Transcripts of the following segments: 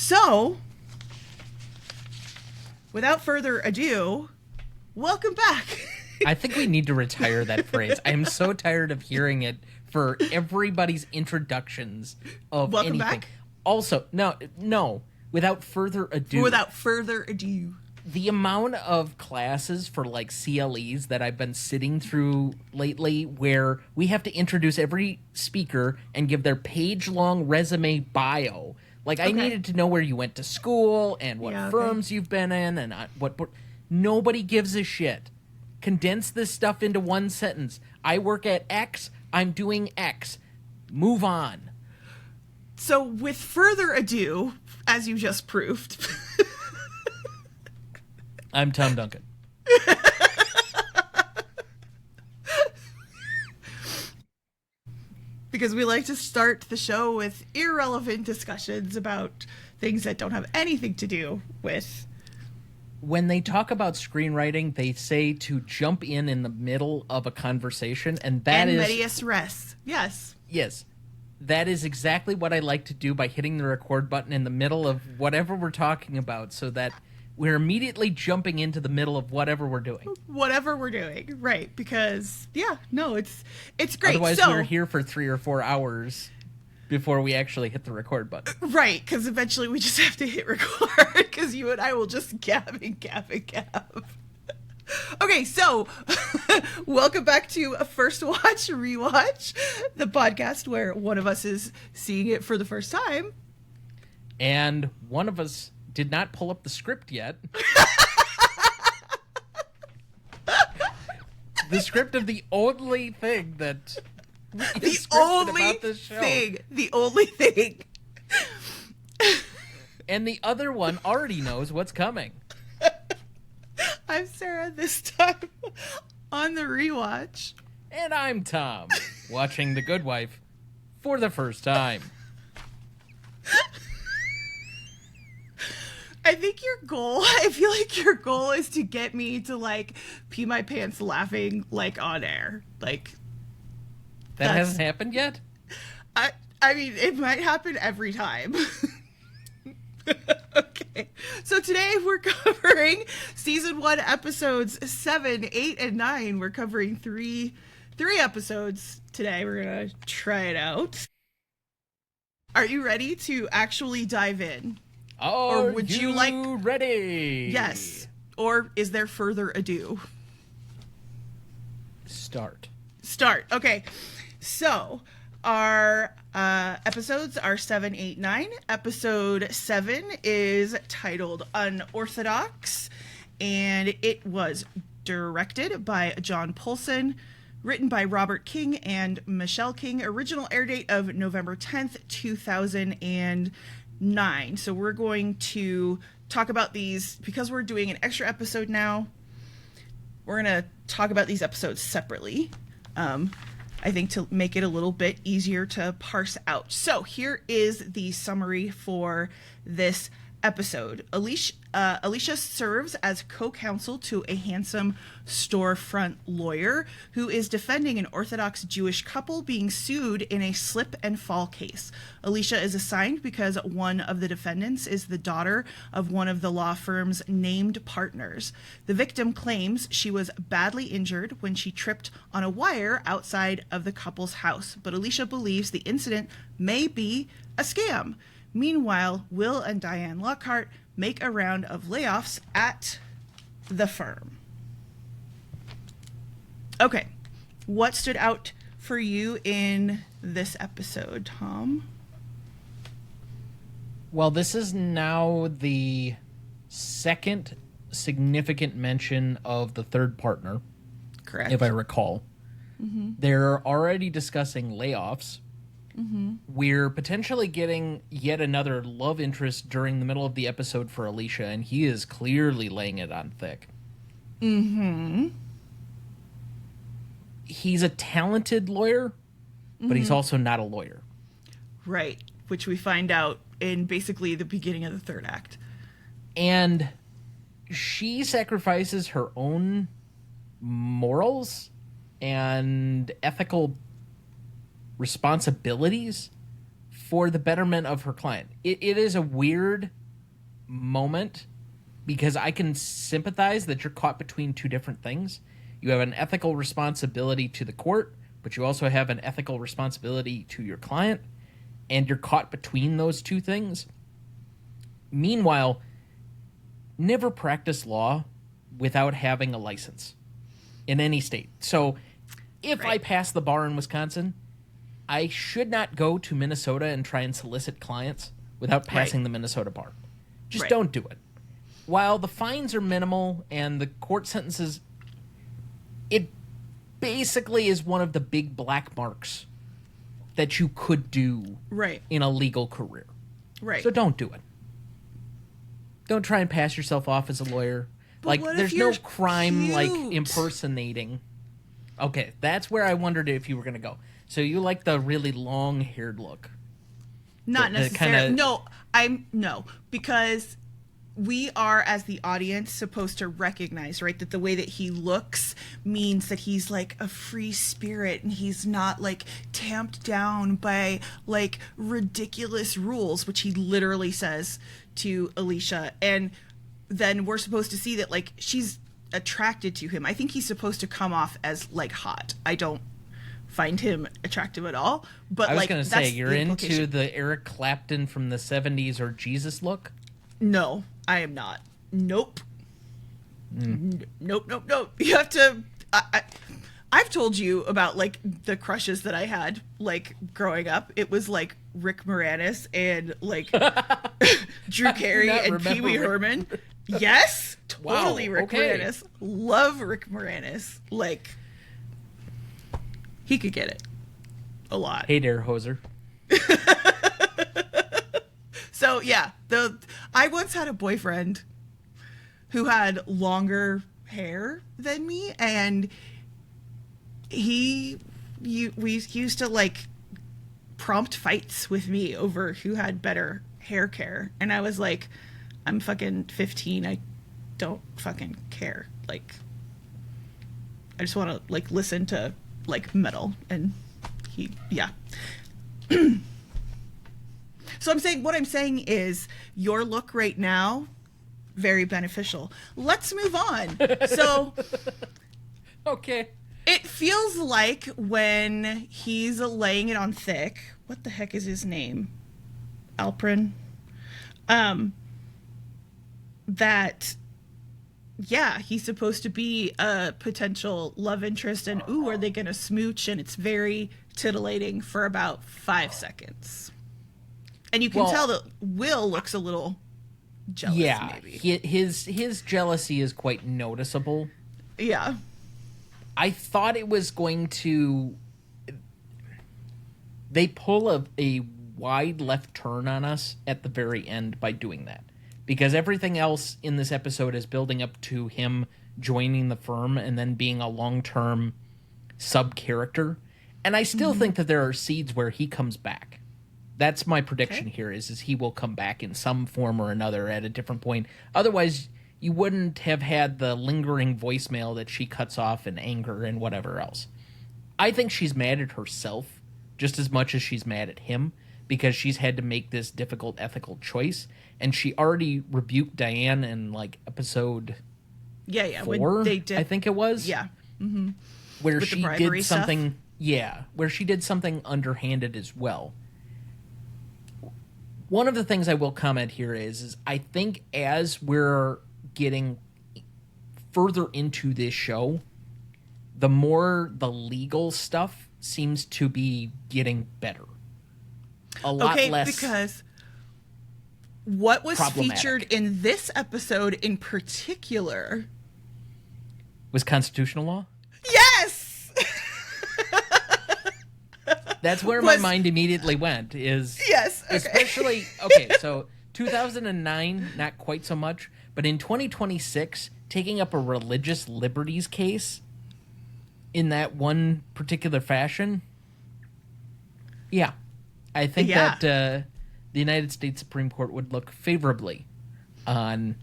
So, without further ado, welcome back. I think we need to retire that phrase. I am so tired of hearing it for everybody's introductions of Welcome anything. back? Also, no. Without further ado. Without further ado. The amount of classes for like CLEs that I've been sitting through lately where we have to introduce every speaker and give their page-long resume bio. Like, I needed to know where you went to school and what firms you've been in and what... Nobody gives a shit. Condense this stuff into one sentence. I work at X. I'm doing X. Move on. So, with further ado, as you just proved... I'm Tom Duncan. Because we like to start the show with irrelevant discussions about things that don't have anything to do with... When they talk about screenwriting, they say to jump in the middle of a conversation, and that is... medias res. Yes. Yes. That is exactly what I like to do by hitting the record button in the middle of whatever we're talking about, so that we're immediately jumping into the middle of whatever we're doing. Whatever we're doing, right? Because it's great. Otherwise, we're here for 3 or 4 hours before we actually hit the record button. Right, because eventually we just have to hit record, because you and I will just gab and gab and gab. Okay, so welcome back to First Watch, Rewatch, the podcast where one of us is seeing it for the first time. And one of us did not pull up the script yet. The script of the only thing that is about this show. The only thing. And the other one already knows what's coming. I'm Sarah this time on the rewatch. And I'm Tom, watching The Good Wife for the first time. I feel like your goal is to get me to like pee my pants laughing like on air. Like that hasn't happened yet? I mean, it might happen every time. Okay. So today we're covering season 1 episodes 7, 8, and 9. We're covering three episodes today. We're going to try it out. Are you ready to actually dive in? Or would you like ready? Yes. Or is there further ado? Start. Okay. So, our episodes are 7, 8, 9. Episode 7 is titled Unorthodox, and it was directed by John Poulson, written by Robert King and Michelle King. Original air date of November 10th, 2009. So we're going to talk about these, because we're doing an extra episode now, we're going to talk about these episodes separately. I think to make it a little bit easier to parse out. So here is the summary for this episode. Alicia serves as co-counsel to a handsome storefront lawyer who is defending an Orthodox Jewish couple being sued in a slip and fall case. Alicia is assigned because one of the defendants is the daughter of one of the law firm's named partners. The victim claims she was badly injured when she tripped on a wire outside of the couple's house, but Alicia believes the incident may be a scam. Meanwhile, Will and Diane Lockhart make a round of layoffs at the firm. Okay, what stood out for you in this episode, Tom? Well, this is now the second significant mention of the third partner. Correct. If I recall. Mm-hmm. They're already discussing layoffs. Mm-hmm. We're potentially getting yet another love interest during the middle of the episode for Alicia, and he is clearly laying it on thick. Mm-hmm. He's a talented lawyer, but he's also not a lawyer. Right, which we find out in basically the beginning of the third act. And she sacrifices her own morals and ethical responsibilities for the betterment of her client. It is a weird moment because I can sympathize that you're caught between two different things. You have an ethical responsibility to the court, but you also have an ethical responsibility to your client, and you're caught between those two things. Meanwhile, never practice law without having a license in any state. So if I pass the bar in Wisconsin, I should not go to Minnesota and try and solicit clients without passing the Minnesota bar. Just don't do it. While the fines are minimal and the court sentences, it basically is one of the big black marks that you could do in a legal career. Right. So don't do it. Don't try and pass yourself off as a lawyer. But like, there's no crime cute? like impersonating. Okay, that's where I wondered if you were going to go. So you like the really long-haired look. Not necessarily. No, because we are, as the audience, supposed to recognize, right, that the way that he looks means that he's like a free spirit and he's not like tamped down by like ridiculous rules, which he literally says to Alicia. And then we're supposed to see that like she's attracted to him. I think he's supposed to come off as like hot. I don't find him attractive at all, but I was going to say, you're into the Eric Clapton from the 70s or Jesus look? No, I am not. Nope. Nope. You have to... I've told you about, like, the crushes that I had, like, growing up. It was, like, Rick Moranis and, like, Drew Carey and Pee Wee Herman. Yes! Totally Rick Moranis. Love Rick Moranis. Like, he could get it. A lot. Hey there, hoser. So, yeah. I once had a boyfriend who had longer hair than me, and we used to, like, prompt fights with me over who had better hair care. And I was like, I'm fucking 15. I don't fucking care. Like, I just want to, like, listen to, like, metal. And yeah. So what I'm saying is your look right now, very beneficial. Let's move on. So, okay. It feels like when he's laying it on thick, what the heck is his name? Alprin. That, yeah, he's supposed to be a potential love interest, and ooh, are they going to smooch? And it's very titillating for about 5 seconds. And you can tell that Will looks a little jealous, maybe. His jealousy is quite noticeable. Yeah. I thought it was going to... They pull a wide left turn on us at the very end by doing that. Because everything else in this episode is building up to him joining the firm and then being a long-term sub-character. And I still think that there are seeds where he comes back. That's my prediction here, is he will come back in some form or another at a different point. Otherwise, you wouldn't have had the lingering voicemail that she cuts off in anger and whatever else. I think she's mad at herself just as much as she's mad at him because she's had to make this difficult ethical choice. And she already rebuked Diane in, like, episode 4, when they did, I think it was. Yeah. Mm-hmm. Where she did something... Stuff? Yeah, where she did something underhanded as well. One of the things I will comment here is I think as we're getting further into this show, the more the legal stuff seems to be getting better. A lot less because what was featured in this episode in particular was constitutional law? Yes! That's where my mind immediately went, is... Yes, okay. Especially... So 2009, not quite so much, but in 2026, taking up a religious liberties case in that one particular fashion, yeah. I think that the United States Supreme Court would look favorably on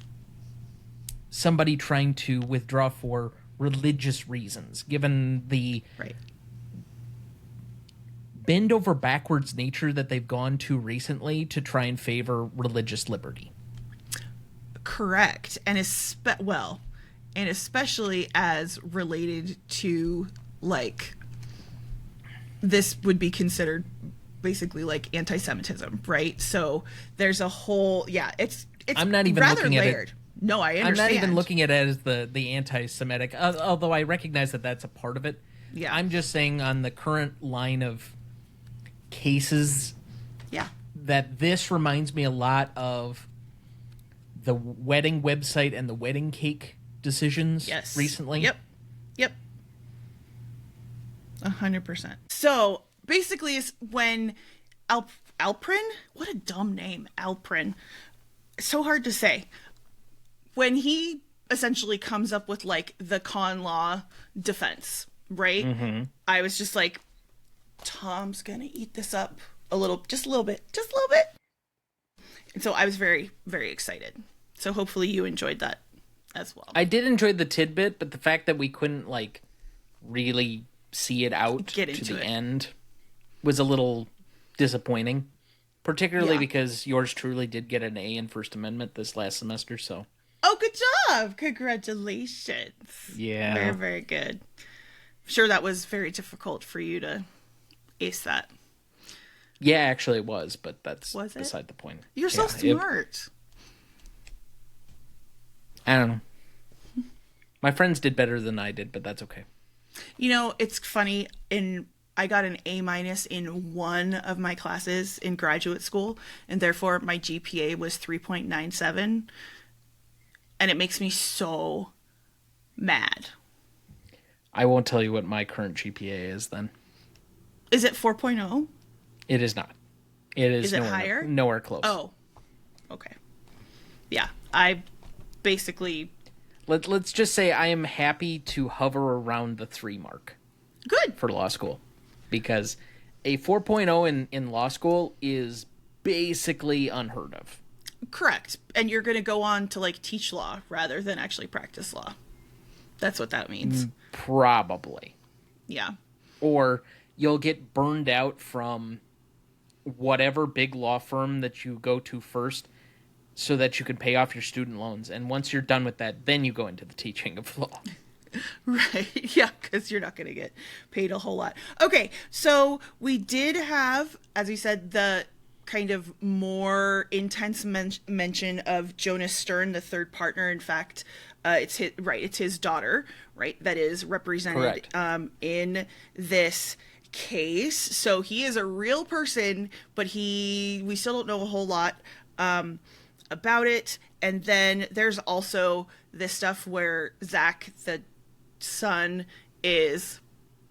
somebody trying to withdraw for religious reasons, given the... bend over backwards nature that they've gone to recently to try and favor religious liberty. Correct. And especially as related to, like, this would be considered basically like anti-Semitism, right? So there's a whole, it's I'm not even rather looking layered. at it. No, I understand. I'm not even looking at it as the anti-Semitic, although I recognize that that's a part of it. Yeah. I'm just saying on the current line of cases, that this reminds me a lot of the wedding website and the wedding cake decisions recently. Yep. 100%. So basically, it's when Alprin, what a dumb name, Alprin. So hard to say. When he essentially comes up with, like, the con law defense, right? Mm-hmm. I was just like, Tom's gonna eat this up just a little bit. And so I was very, very excited. So hopefully you enjoyed that as well. I did enjoy the tidbit, but the fact that we couldn't, like, really see it out to the end was a little disappointing. Particularly because yours truly did get an A in First Amendment this last semester, so. Oh, good job! Congratulations. Yeah. Very, very good. I'm sure that was very difficult for you to ace that. Yeah, actually it was, but that's beside the point. You're so smart. I don't know. My friends did better than I did, but that's okay. You know, it's funny. I got an A- in one of my classes in graduate school, and therefore my GPA was 3.97. And it makes me so mad. I won't tell you what my current GPA is then. Is it 4.0? It is not. It is it higher? Nowhere close. Oh, okay. Yeah, I basically... Let's just say I am happy to hover around the 3 mark. Good. For law school. Because a 4.0 in law school is basically unheard of. Correct. And you're going to go on to, like, teach law rather than actually practice law. That's what that means. Probably. Yeah. Or you'll get burned out from whatever big law firm that you go to first so that you can pay off your student loans. And once you're done with that, then you go into the teaching of law. Right. Yeah, because you're not going to get paid a whole lot. Okay, so we did have, as we said, the kind of more intense mention of Jonas Stern, the third partner. In fact, it's his daughter, right, that is represented in this case. So he is a real person, but we still don't know a whole lot about it. And then there's also this stuff where Zach, the son, is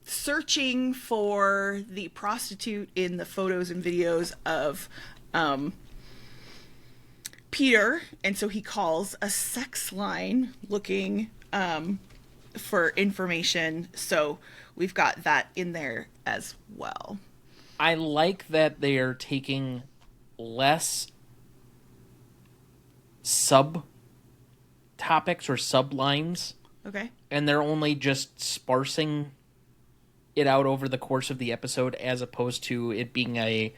searching for the prostitute in the photos and videos of Peter, and so he calls a sex line looking for information. So we've got that in there as well. I like that they are taking less sub topics or sublines. Okay. And they're only just sparsing it out over the course of the episode, as opposed to it being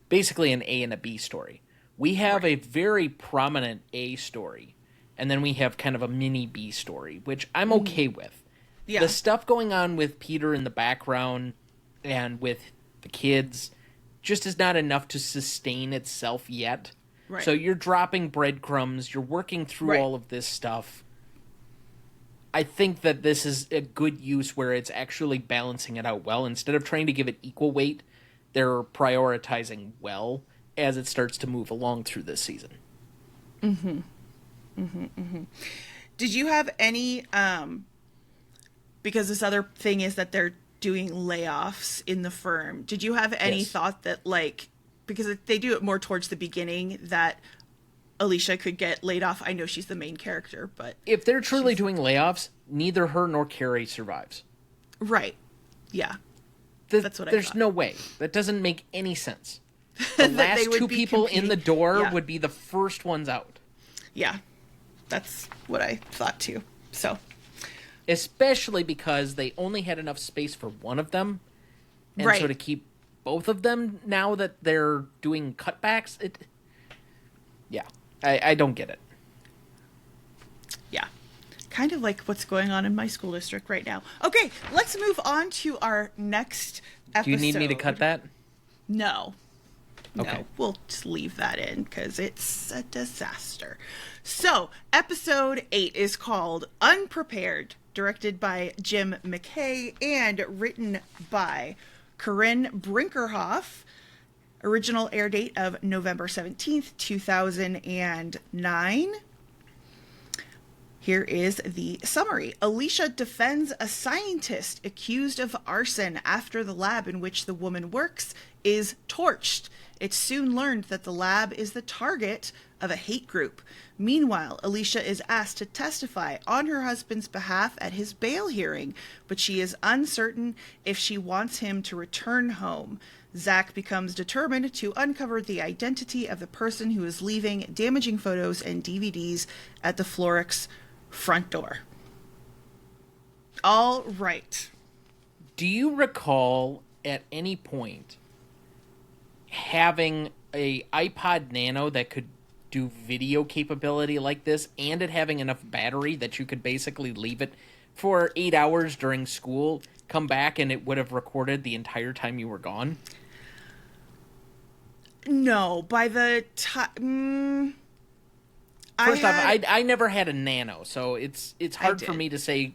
basically an A and a B story. We have a very prominent A story, and then we have kind of a mini B story, which I'm okay with. Yeah. The stuff going on with Peter in the background and with the kids just is not enough to sustain itself yet. Right. So you're dropping breadcrumbs, you're working through all of this stuff. I think that this is a good use where it's actually balancing it out well. Instead of trying to give it equal weight, they're prioritizing well as it starts to move along through this season. Mm-hmm. Mm-hmm. Mm-hmm. Did you have any, because this other thing is that they're doing layoffs in the firm, did you have any thought that, like, because they do it more towards the beginning, that Alicia could get laid off? I know she's the main character, but... If they're truly doing layoffs, neither her nor Carrie survives. Right. Yeah. That's what I thought. There's no way. That doesn't make any sense. The last 2 people in the door would be the first ones out. Yeah. That's what I thought too. So... Especially because they only had enough space for one of them. And so to keep both of them now that they're doing cutbacks. I don't get it. Yeah. Kind of like what's going on in my school district right now. Okay, let's move on to our next episode. Do you need me to cut that? No. Okay. No, we'll just leave that in because it's a disaster. So, episode 8 is called Unprepared, directed by Jim McKay and written by Corinne Brinkerhoff. Original air date of November 17th, 2009. Here is the summary. Alicia defends a scientist accused of arson after the lab in which the woman works is torched. It's soon learned that the lab is the target of a hate group. Meanwhile, Alicia is asked to testify on her husband's behalf at his bail hearing, but she is uncertain if she wants him to return home. Zach becomes determined to uncover the identity of the person who is leaving damaging photos and DVDs at the Florix front door. All right. Do you recall at any point having a iPod Nano that could do video capability like this, and it having enough battery that you could basically leave it for 8 hours during school, come back, and it would have recorded the entire time you were gone? No, by the time... First off, I never had a Nano, so it's hard for me to say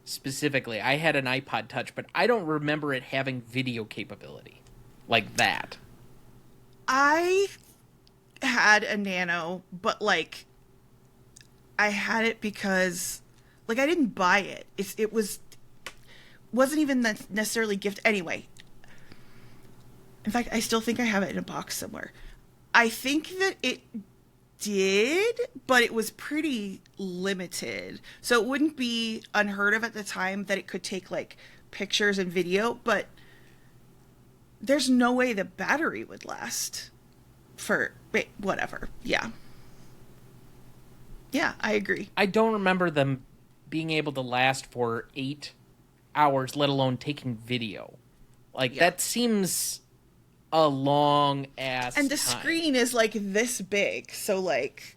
specifically. I had an iPod Touch, but I don't remember it having video capability like that. I had a Nano, but, like, I had it because, like, I didn't buy it. It wasn't even necessarily gift. Anyway, in fact, I still think I have it in a box somewhere. I think that it did, but it was pretty limited. So it wouldn't be unheard of at the time that it could take, like, pictures and video, but there's no way the battery would last for whatever. Yeah, I agree. I don't remember them being able to last for 8 hours, let alone taking video. Like, that seems a long ass and the time. Screen is like this big, so, like,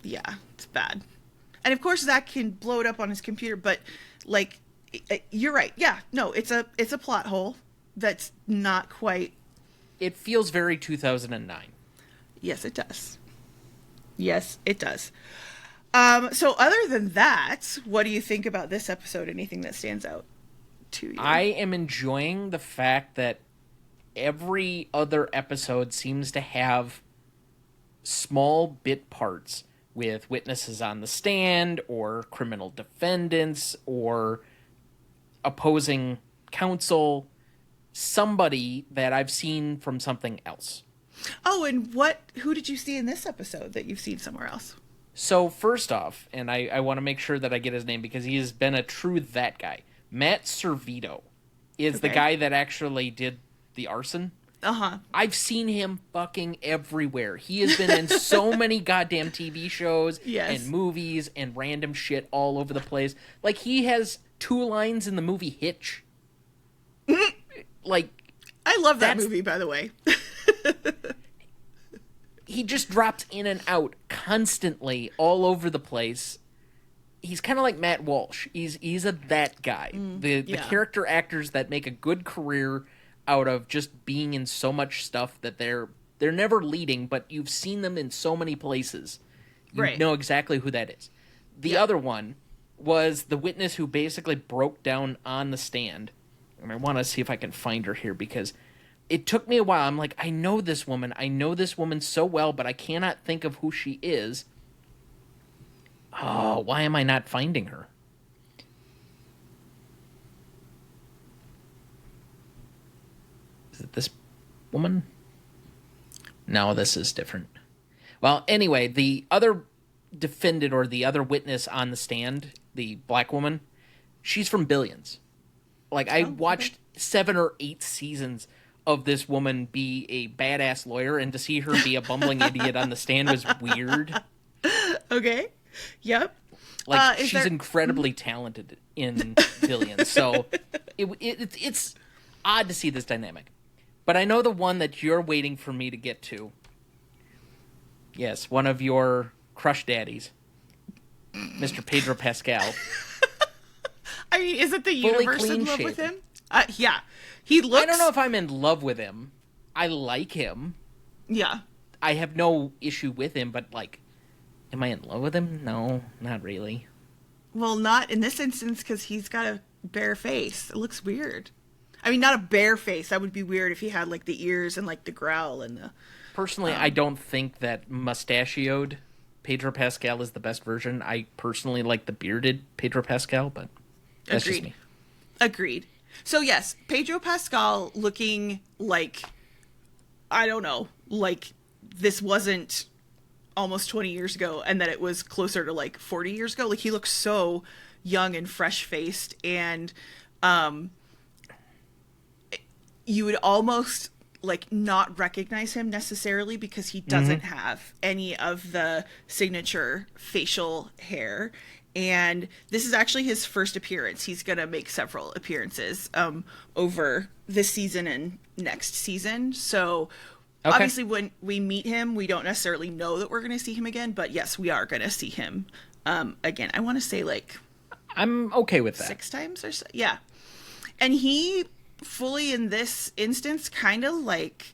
yeah, it's bad. And of course Zach can blow it up on his computer, but, like, you're right. Yeah, no, it's a plot hole that's not quite. It feels very 2009. Yes, it does. Yes, it does. So other than that, what do you think about this episode? Anything that stands out to you? I am enjoying the fact that every other episode seems to have small bit parts with witnesses on the stand or criminal defendants or opposing counsel, somebody that I've seen from something else. Oh, and who did you see in this episode that you've seen somewhere else? So first off, and I want to make sure that I get his name because he has been a true that guy. Matt Servito is the guy that actually did the arson. Uh-huh. I've seen him fucking everywhere. He has been in so many goddamn TV shows and movies and random shit all over the place. Like, he has 2 lines in the movie Hitch. Like, I love that movie, by the way. He just drops in and out constantly all over the place. He's kind of like Matt Walsh. He's that guy. The character actors that make a good career out of just being in so much stuff that they're never leading, but you've seen them in so many places. You know exactly who that is. The other one was the witness who basically broke down on the stand. And I want to see if I can find her here because it took me a while. I'm like, I know this woman so well, but I cannot think of who she is. Oh, why am I not finding her? Is it this woman? No, this is different. Well, anyway, the other defendant or the other witness on the stand, the black woman, she's from Billions. Like, I watched 7 or 8 seasons of this woman be a badass lawyer, and to see her be a bumbling idiot on the stand was weird. Okay. Yep. Like, she's incredibly talented in Billions, so it's odd to see this dynamic. But I know the one that you're waiting for me to get to. Yes, one of your crush daddies, Mr. Pedro Pascal. I mean, isn't the Fully universe in love clean with him? shaven. Yeah. He looks... I don't know if I'm in love with him. I like him. Yeah. I have no issue with him, but, like, am I in love with him? No, not really. Well, not in this instance, because he's got a bare face. It looks weird. I mean, not a bare face. That would be weird if he had, like, the ears and, like, the growl and the... Personally, I don't think that mustachioed Pedro Pascal is the best version. I personally like the bearded Pedro Pascal, but that's just me. Agreed. So, yes, Pedro Pascal looking like, I don't know, like this wasn't almost 20 years ago and that it was closer to, like, 40 years ago. Like, he looks so young and fresh-faced, and you would almost like not recognize him necessarily because he doesn't have any of the signature facial hair. And this is actually his first appearance. He's going to make several appearances over this season and next season. So obviously when we meet him, we don't necessarily know that we're going to see him again, but yes, we are going to see him again. I want to say like I'm okay with that. 6 times or so. Yeah. And he fully in this instance kind of like,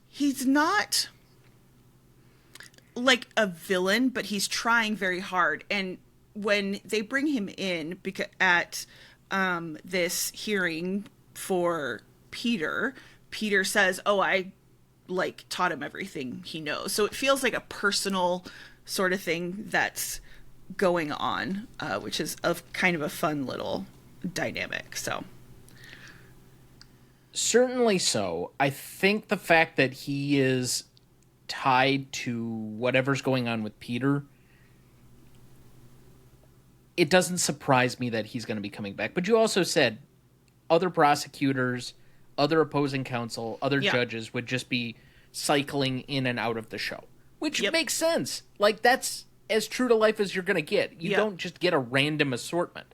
he's not like a villain, but he's trying very hard. And when they bring him in because at this hearing for Peter says, oh, I like taught him everything he knows. So it feels like a personal sort of thing that's going on, which is kind of a fun little dynamic. So certainly so. I think the fact that he is tied to whatever's going on with Peter, it doesn't surprise me that he's going to be coming back. But you also said other prosecutors, other opposing counsel, other judges would just be cycling in and out of the show, which makes sense. Like, that's as true to life as you're going to get. You don't just get a random assortment.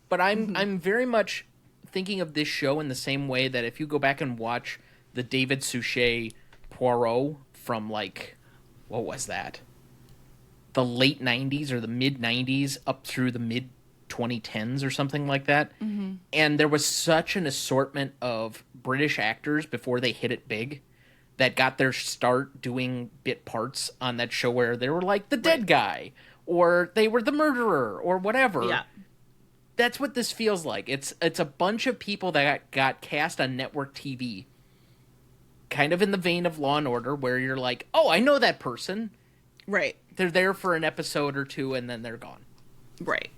But I'm very much thinking of this show in the same way that if you go back and watch the David Suchet Poirot from, like, what was that? The late 90s or the mid 90s up through the mid 2010s or something like that. Mm-hmm. And there was such an assortment of British actors before they hit it big that got their start doing bit parts on that show where they were like the dead guy or they were the murderer or whatever. Yeah. That's what this feels like. It's a bunch of people that got cast on network TV, kind of in the vein of Law and Order, where you're like, oh, I know that person. Right. They're there for an episode or two, and then they're gone. Right.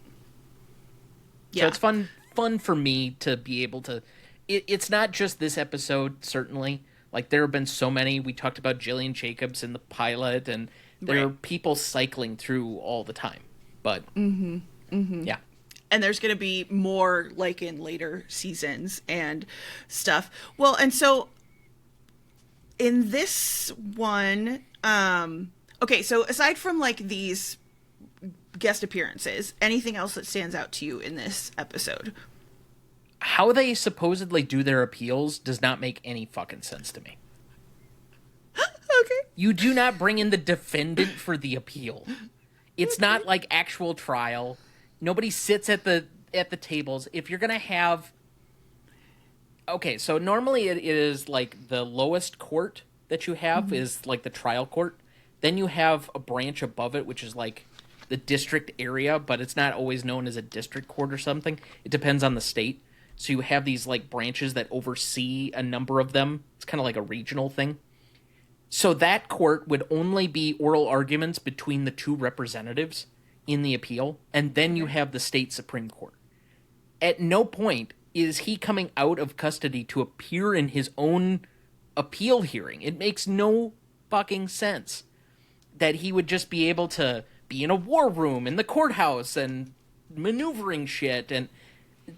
Yeah. So it's fun for me to be able to... It's not just this episode, certainly. Like, there have been so many. We talked about Jillian Jacobs in the pilot, and there are people cycling through all the time. But, yeah. And there's going to be more, like, in later seasons and stuff. Well, and so in this one, okay, so aside from, like, these guest appearances, anything else that stands out to you in this episode? How they supposedly do their appeals does not make any fucking sense to me. Okay. You do not bring in the defendant for the appeal. It's not like actual trial. Nobody sits at the tables. If you're gonna have, okay, so normally it is like the lowest court that you have is like the trial court. Then you have a branch above it, which is like the district area, but it's not always known as a district court or something. It depends on the state. So you have these like branches that oversee a number of them. It's kind of like a regional thing. So that court would only be oral arguments between the two representatives in the appeal, and then you have the state Supreme Court. At no point is he coming out of custody to appear in his own appeal hearing. It makes no fucking sense that he would just be able to be in a war room in the courthouse and maneuvering shit. And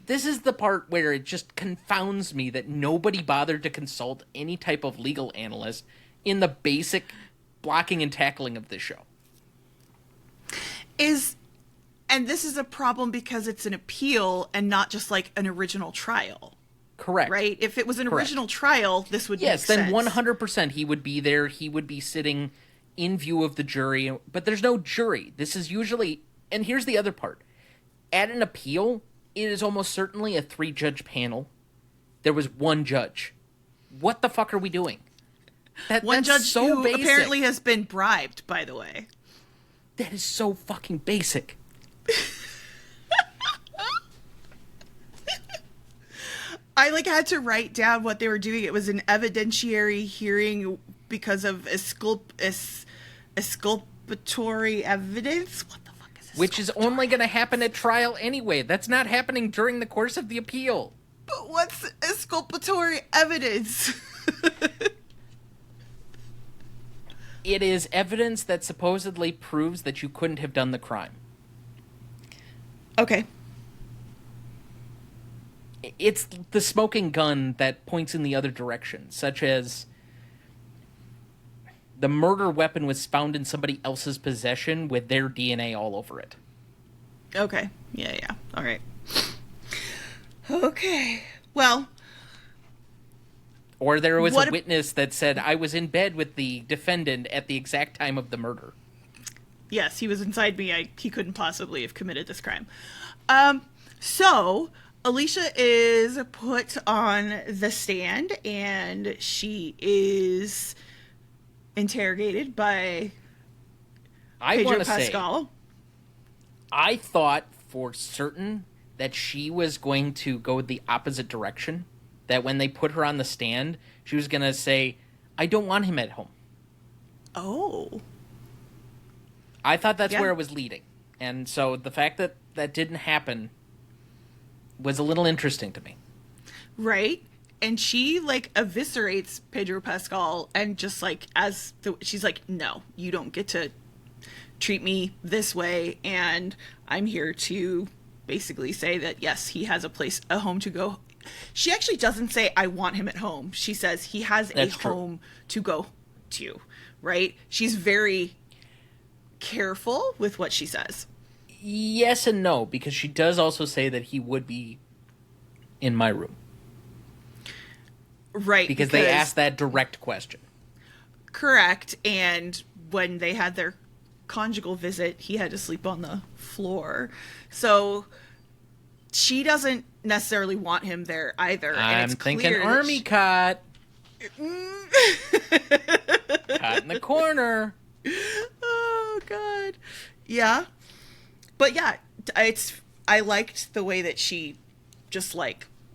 this is the part where it just confounds me that nobody bothered to consult any type of legal analyst in the basic blocking and tackling of this show. And this is a problem because it's an appeal and not just like an original trial. Correct. Right? If it was an Correct. original trial, this would Yes, make then sense. 100% he would be there. He would be sitting in view of the jury. But there's no jury. This is usually... And here's the other part. At an appeal, it is almost certainly a 3-judge panel. There was 1 judge. What the fuck are we doing? One that's judge so who basic. apparently has been bribed, by the way. That is so fucking basic. I had to write down what they were doing. It was an evidentiary hearing because of exculpatory evidence. What the fuck is this? Which is only going to happen at trial anyway. That's not happening during the course of the appeal. But what's exculpatory evidence? It is evidence that supposedly proves that you couldn't have done the crime. Okay. It's the smoking gun that points in the other direction, such as the murder weapon was found in somebody else's possession with their DNA all over it. Okay. Yeah. All right. Okay. Well... Or there was a witness that said, I was in bed with the defendant at the exact time of the murder. Yes, he was inside me. He couldn't possibly have committed this crime. So, Alicia is put on the stand, and she is interrogated by Pedro Pascal. I thought for certain that she was going to go the opposite direction. That when they put her on the stand, she was going to say, I don't want him at home. Oh. I thought that's where it was leading. And so the fact that that didn't happen was a little interesting to me. Right? And she, eviscerates Pedro Pascal and just, she's like, no, you don't get to treat me this way, and I'm here to basically say that, yes, he has a home to go. She actually doesn't say, I want him at home. She says he has That's true. home to go to, right? She's very careful with what she says. Yes and no, because she does also say that he would be in my room. Right. Because they asked that direct question. Correct. And when they had their conjugal visit, he had to sleep on the floor. So she doesn't necessarily want him there either. I'm thinking army cot. Caught in the corner. Oh, God. Yeah. But yeah, I liked the way that she just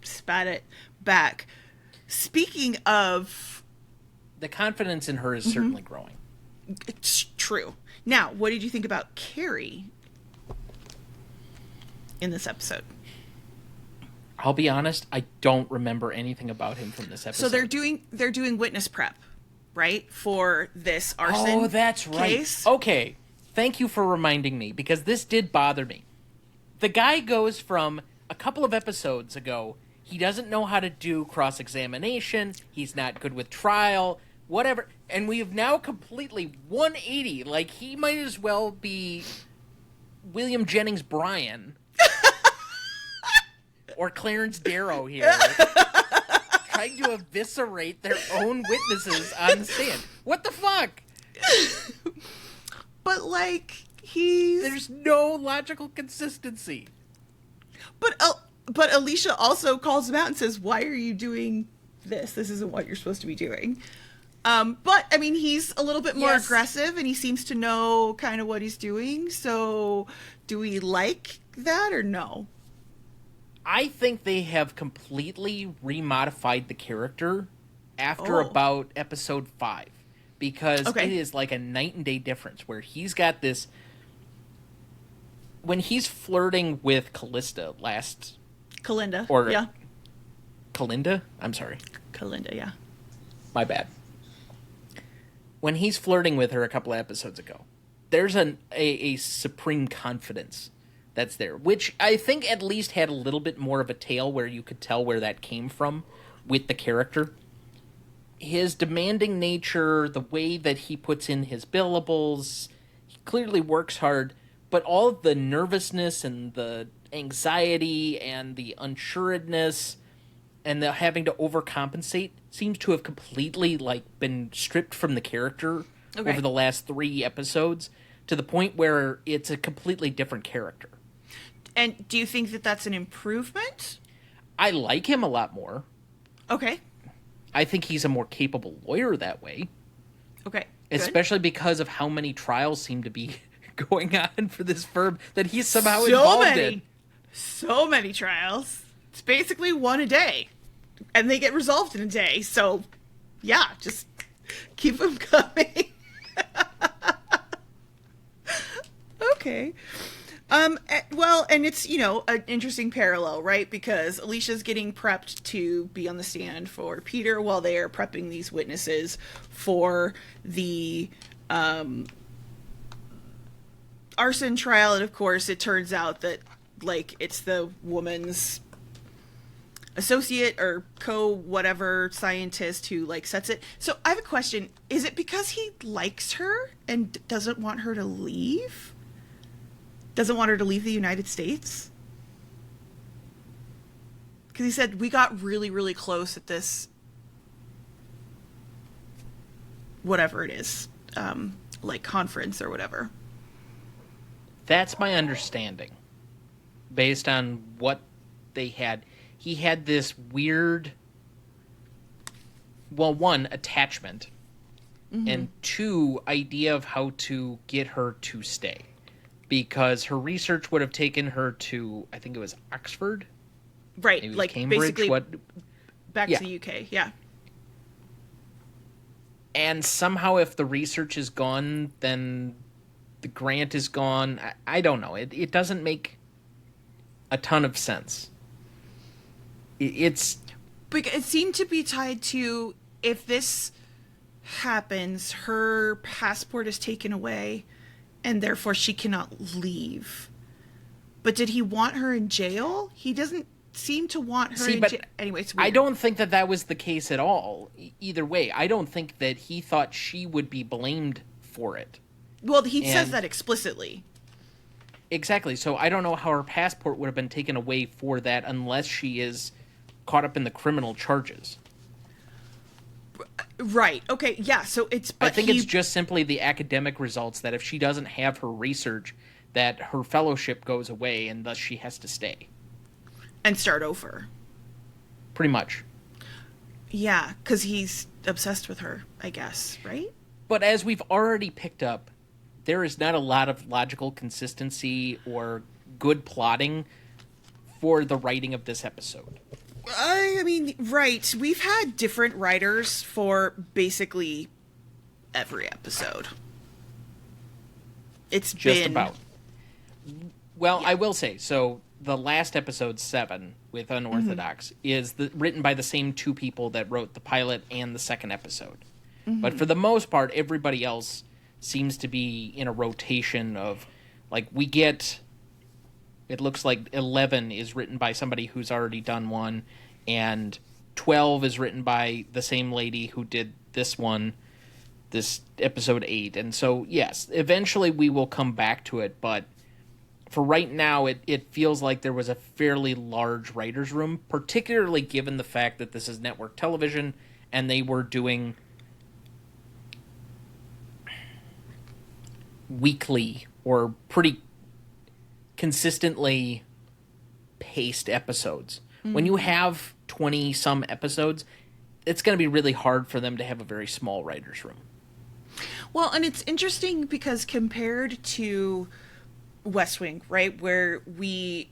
spat it back. Speaking of... The confidence in her is certainly growing. It's true. Now, what did you think about Carrie in this episode? I'll be honest, I don't remember anything about him from this episode. So they're doing witness prep, right? For this arson Oh, that's right. case. Okay. Thank you for reminding me, because this did bother me. The guy goes from a couple of episodes ago, he doesn't know how to do cross-examination, he's not good with trial, whatever, and we have now completely 180, he might as well be William Jennings Bryan or Clarence Darrow here, trying to eviscerate their own witnesses on the stand. What the fuck? But There's no logical consistency. But Alicia also calls him out and says, "Why are you doing this? This isn't what you're supposed to be doing." But I mean, he's a little bit more aggressive, and he seems to know kind of what he's doing. So, do we like that or no? I think they have completely remodified the character after about episode 5. Because it is like a night and day difference where he's got this... When he's flirting with Callista Kalinda. Yeah. Kalinda? I'm sorry. Kalinda, yeah. My bad. When he's flirting with her a couple of episodes ago, there's a supreme confidence that's there, which I think at least had a little bit more of a tail where you could tell where that came from with the character. His demanding nature, the way that he puts in his billables, he clearly works hard, but all of the nervousness and the anxiety and the unsuredness, and the having to overcompensate seems to have completely like been stripped from the character over the last 3 episodes to the point where it's a completely different character. And do you think that that's an improvement? I like him a lot more. Okay. I think he's a more capable lawyer that way. Okay. Especially because of how many trials seem to be going on for this firm that he's somehow involved in. So many trials. It's basically one a day. And they get resolved in a day. So, yeah, just keep them coming. Okay. Well, and it's, an interesting parallel, right? Because Alicia's getting prepped to be on the stand for Peter while they are prepping these witnesses for the arson trial. And of course, it turns out that, it's the woman's associate or co-whatever scientist who, sets it. So I have a question. Is it because he likes her and doesn't want her to leave? Doesn't want her to leave the United States? Because he said, we got really, really close at this, whatever it is, conference or whatever. That's my understanding. Based on what they had. He had this weird, well, 1, attachment, and 2, idea of how to get her to stay. Because her research would have taken her to, I think it was Oxford? Right, maybe Cambridge, basically back to the UK, yeah. And somehow if the research is gone, then the grant is gone. I don't know. It doesn't make a ton of sense. It seemed to be tied to, if this happens, her passport is taken away, and therefore she cannot leave. But did he want her in jail? He doesn't seem to want her in jail. Anyway, it's weird. I don't think that was the case at all. Either way, I don't think that he thought she would be blamed for it. Well, he says that explicitly. Exactly. So I don't know how her passport would have been taken away for that unless she is caught up in the criminal charges. Right. Okay. Yeah. So it's. But I think it's just simply the academic results that if she doesn't have her research, that her fellowship goes away and thus she has to stay. And start over. Pretty much. Yeah, because he's obsessed with her, I guess, right? But as we've already picked up, there is not a lot of logical consistency or good plotting for the writing of this episode. I mean, right. We've had different writers for basically every episode. It's just been... about. Well, yeah. I will say, so the last episode, 7, with Unorthodox, is written by the same 2 people that wrote the pilot and the second episode. But for the most part, everybody else seems to be in a rotation of, we get... It looks like 11 is written by somebody who's already done one, and 12 is written by the same lady who did this one, this episode 8. And so, yes, eventually we will come back to it, but for right now, it feels like there was a fairly large writer's room, particularly given the fact that this is network television, and they were doing weekly or pretty consistently paced episodes. When you have 20-some episodes, it's going to be really hard for them to have a very small writer's room. Well, and it's interesting because compared to West Wing, right, where we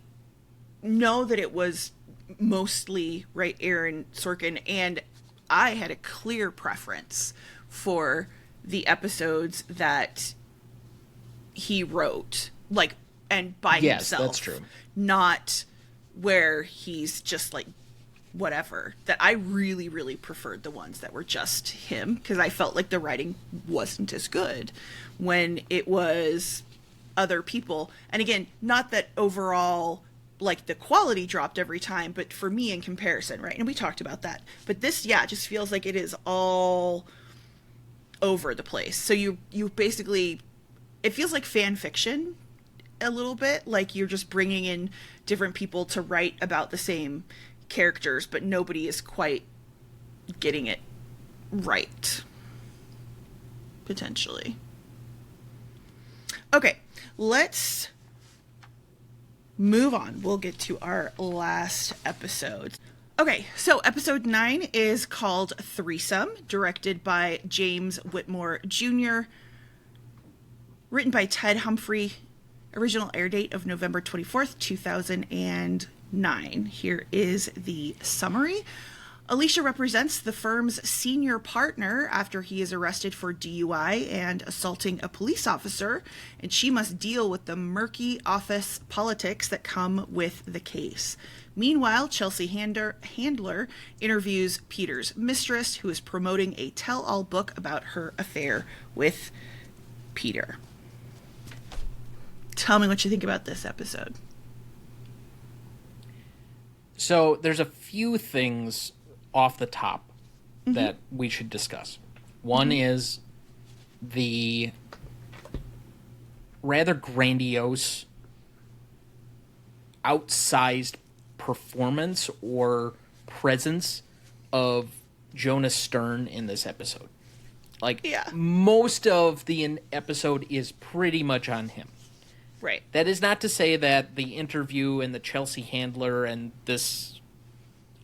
know that it was mostly, right, Aaron Sorkin, and I had a clear preference for the episodes that he wrote, and by himself. Yes, that's true. Not where he's just whatever. That I really, really preferred the ones that were just him, because I felt like the writing wasn't as good when it was other people. And again, not that overall the quality dropped every time, but for me in comparison, right? And we talked about that. But this, just feels like it is all over the place. So you basically, it feels like fan fiction a little bit, like you're just bringing in different people to write about the same characters, but nobody is quite getting it right. Potentially. Okay, let's move on. We'll get to our last episode. Okay, so episode 9 is called Threesome, directed by James Whitmore Jr., written by Ted Humphrey, original air date of November 24th, 2009. Here is the summary. Alicia represents the firm's senior partner after he is arrested for DUI and assaulting a police officer, and she must deal with the murky office politics that come with the case. Meanwhile, Chelsea Handler interviews Peter's mistress, who is promoting a tell-all book about her affair with Peter. Tell me what you think about this episode. So there's a few things off the top that we should discuss. One is the rather grandiose, outsized performance or presence of Jonas Stern in this episode. Like, most of the episode is pretty much on him. Right. That is not to say that the interview and the Chelsea Handler and this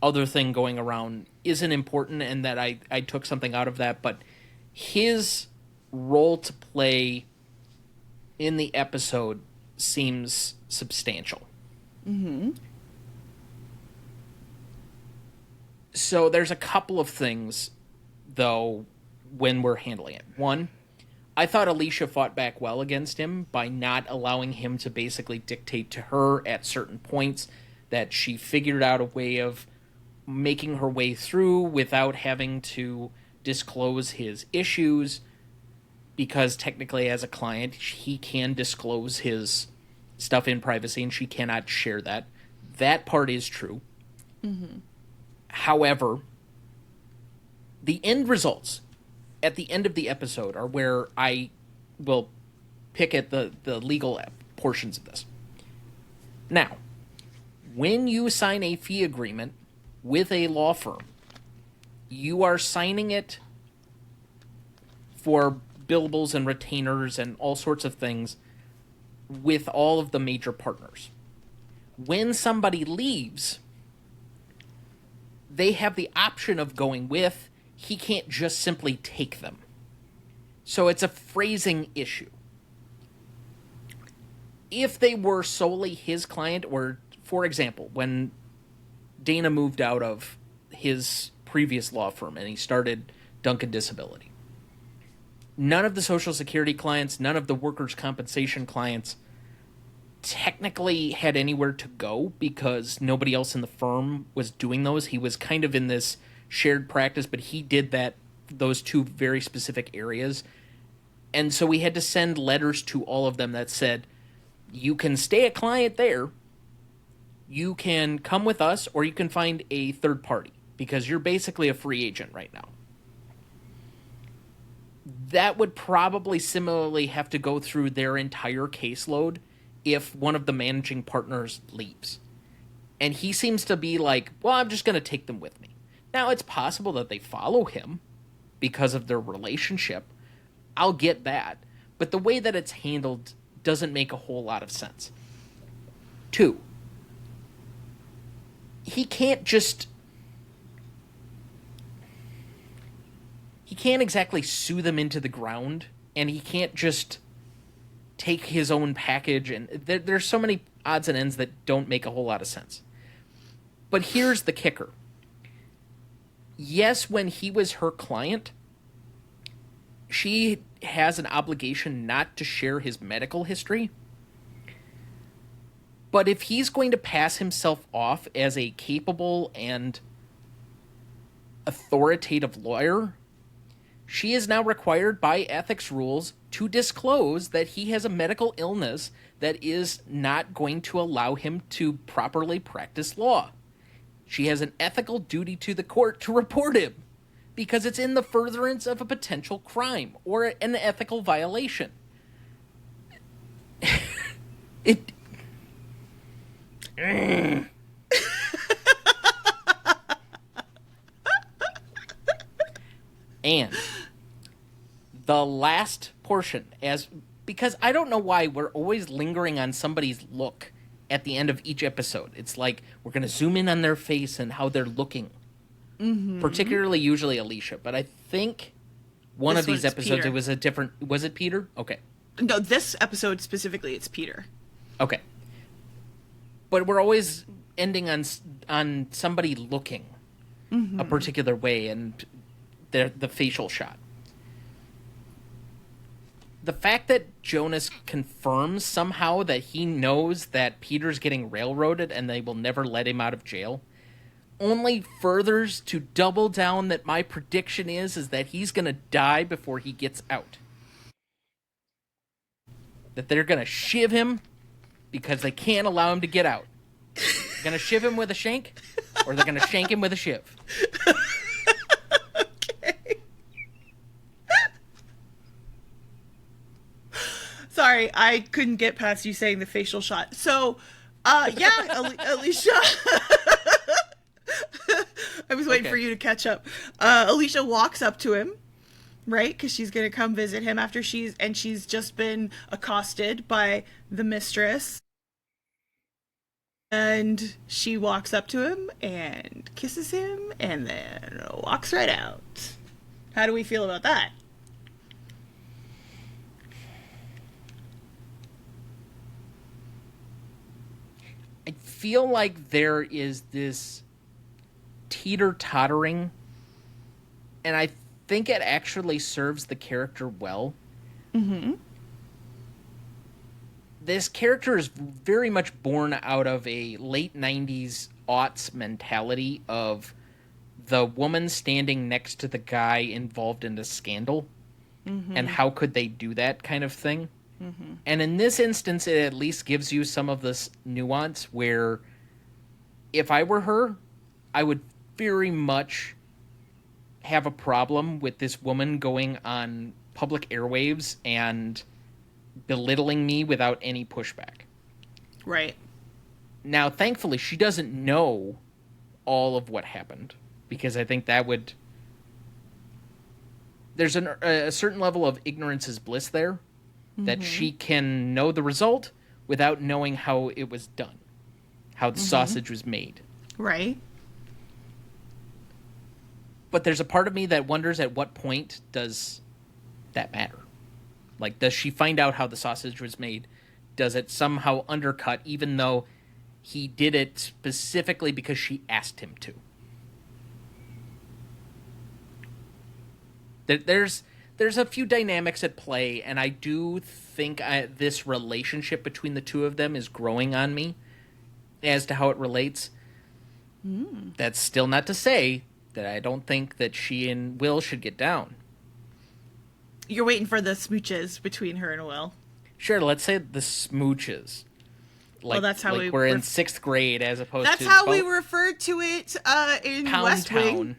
other thing going around isn't important and that I took something out of that, but his role to play in the episode seems substantial. Mm-hmm. So there's a couple of things, though, when we're handling it. One, I thought Alicia fought back well against him by not allowing him to basically dictate to her at certain points, that she figured out a way of making her way through without having to disclose his issues, because technically as a client he can disclose his stuff in privacy and she cannot share that. That part is true. Mm-hmm. However, the end results at the end of the episode are where I will pick at the legal portions of this. Now, when you sign a fee agreement with a law firm, you are signing it for billables and retainers and all sorts of things with all of the major partners. When somebody leaves, they have the option of going with. He can't just simply take them. So it's a phrasing issue. If they were solely his client, or, for example, when Dana moved out of his previous law firm and he started Duncan Disability, none of the Social Security clients, none of the workers' compensation clients technically had anywhere to go because nobody else in the firm was doing those. He was kind of in this shared practice, but he did those two very specific areas. And so we had to send letters to all of them that said, you can stay a client there, you can come with us, or you can find a third party, because you're basically a free agent right now. That would probably similarly have to go through their entire caseload if one of the managing partners leaves. And he seems to be like, well, I'm just going to take them with me. Now, it's possible that they follow him because of their relationship. I'll get that. But the way that it's handled doesn't make a whole lot of sense. 2, he can't exactly sue them into the ground, and he can't just take his own package, and there's so many odds and ends that don't make a whole lot of sense. But here's the kicker. Yes, when he was her client, she has an obligation not to share his medical history. But if he's going to pass himself off as a capable and authoritative lawyer, she is now required by ethics rules to disclose that he has a medical illness that is not going to allow him to properly practice law. She has an ethical duty to the court to report him, because it's in the furtherance of a potential crime or an ethical violation. And the last portion, because I don't know why we're always lingering on somebody's look at the end of each episode. It's like we're going to zoom in on their face and how they're looking. Mm-hmm. Particularly usually Alicia, but I think one of these episodes Peter. It was a different... Was it Peter? Okay. No, this episode specifically, it's Peter. Okay. But we're always ending on somebody looking a particular way and the facial shot. The fact that Jonas confirms somehow that he knows that Peter's getting railroaded and they will never let him out of jail only furthers to double down that my prediction is that he's going to die before he gets out. That they're going to shiv him because they can't allow him to get out. They're going to shiv him with a shank, or they're going to shank him with a shiv. Okay. Sorry, I couldn't get past you saying the facial shot. So, yeah, Alicia... I was waiting for you to catch up. Alicia walks up to him, right? Because she's going to come visit him after she's just been accosted by the mistress. And she walks up to him and kisses him and then walks right out. How do we feel about that? I feel like there is this teeter-tottering, and I think it actually serves the character well. Mm-hmm. This character is very much born out of a late 90s aughts mentality of the woman standing next to the guy involved in the scandal, and how could they do that kind of thing. Mm-hmm. And in this instance, it at least gives you some of this nuance where if I were her, I would very much have a problem with this woman going on public airwaves and belittling me without any pushback. Right. Now, thankfully, she doesn't know all of what happened, because I think that would... There's a certain level of ignorance is bliss there, that she can know the result without knowing how it was done, how the sausage was made. Right. But there's a part of me that wonders at what point does that matter? Like, does she find out how the sausage was made? Does it somehow undercut, even though he did it specifically because she asked him to? There's a few dynamics at play, and I do think this relationship between the two of them is growing on me as to how it relates. That's still not to say that I don't think that she and Will should get down. You're waiting for the smooches between her and Will. Sure, let's say the smooches. Like, well, that's how we're in 6th grade as opposed to... That's how we referred to it in Pound West Town. Wing.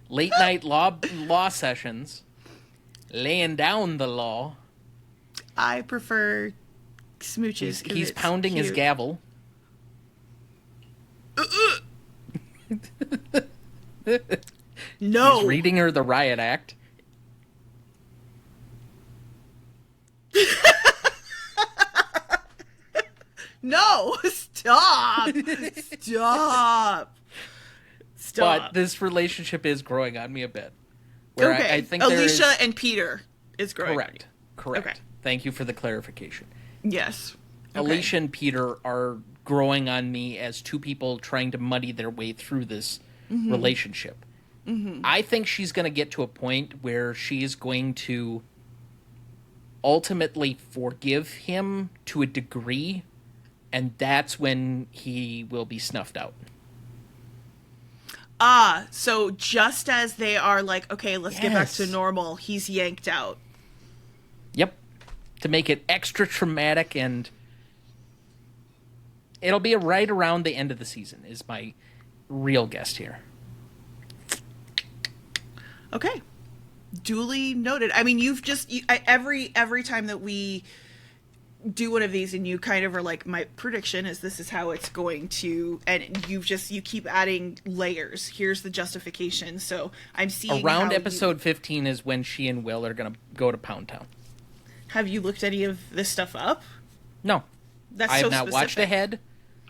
Late night law sessions. Laying down the law. I prefer smooches. He's pounding his gavel. No. He's reading her the riot act. No, stop. Stop. But this relationship is growing on me a bit. Where okay. I think Alicia and Peter is growing. Correct. Okay. Thank you for the clarification. Yes. Okay. Alicia and Peter are growing on me as two people trying to muddy their way through this relationship. I think she's going to get to a point where she is going to ultimately forgive him to a degree, and that's when he will be snuffed out. So just as they are like, okay, let's get back to normal, he's yanked out. Yep. To make it extra traumatic, and it'll be right around the end of the season is my real guess here. Okay. Duly noted. I mean, every time that we do one of these and you kind of are like, my prediction is this is how it's going to, and you keep adding layers. Here's the justification. So I'm seeing around episode 15 is when she and Will are going to go to Pound Town. Have you looked any of this stuff up? No. That's I have so not specific. watched ahead.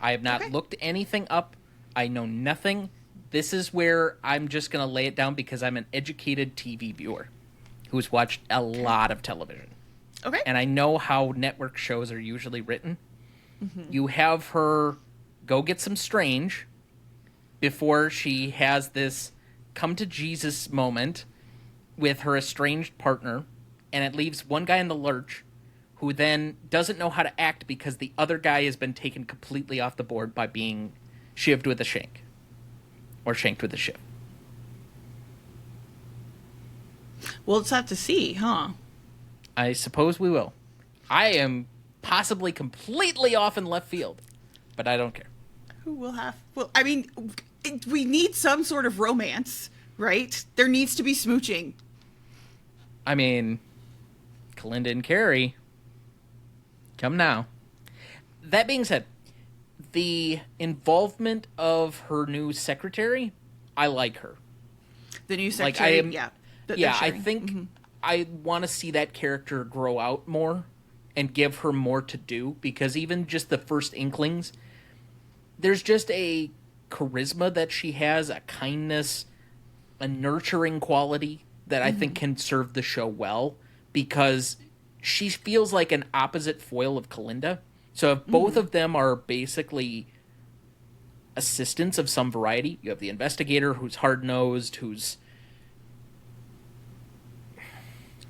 I have not looked anything up. I know nothing. This is where I'm just going to lay it down because I'm an educated TV viewer who's watched a lot of television. Okay. And I know how network shows are usually written. Mm-hmm. You have her go get some strange before she has this come to Jesus moment with her estranged partner, and it leaves one guy in the lurch who then doesn't know how to act because the other guy has been taken completely off the board by being shivved with a shank. Or shanked with a shiv. Well, let's have to see, huh? I suppose we will. I am possibly completely off in left field, but I don't care. Who will have... Well, I mean, we need some sort of romance, right? There needs to be smooching. I mean, Kalinda and Carrie, come now. That being said, the involvement of her new secretary, I like her. The new secretary, yeah. I think I want to see that character grow out more and give her more to do, because even just the first inklings, there's just a charisma that she has, a kindness, a nurturing quality that I think can serve the show well, because she feels like an opposite foil of Kalinda. So if both of them are basically assistants of some variety, you have the investigator who's hard-nosed, who's...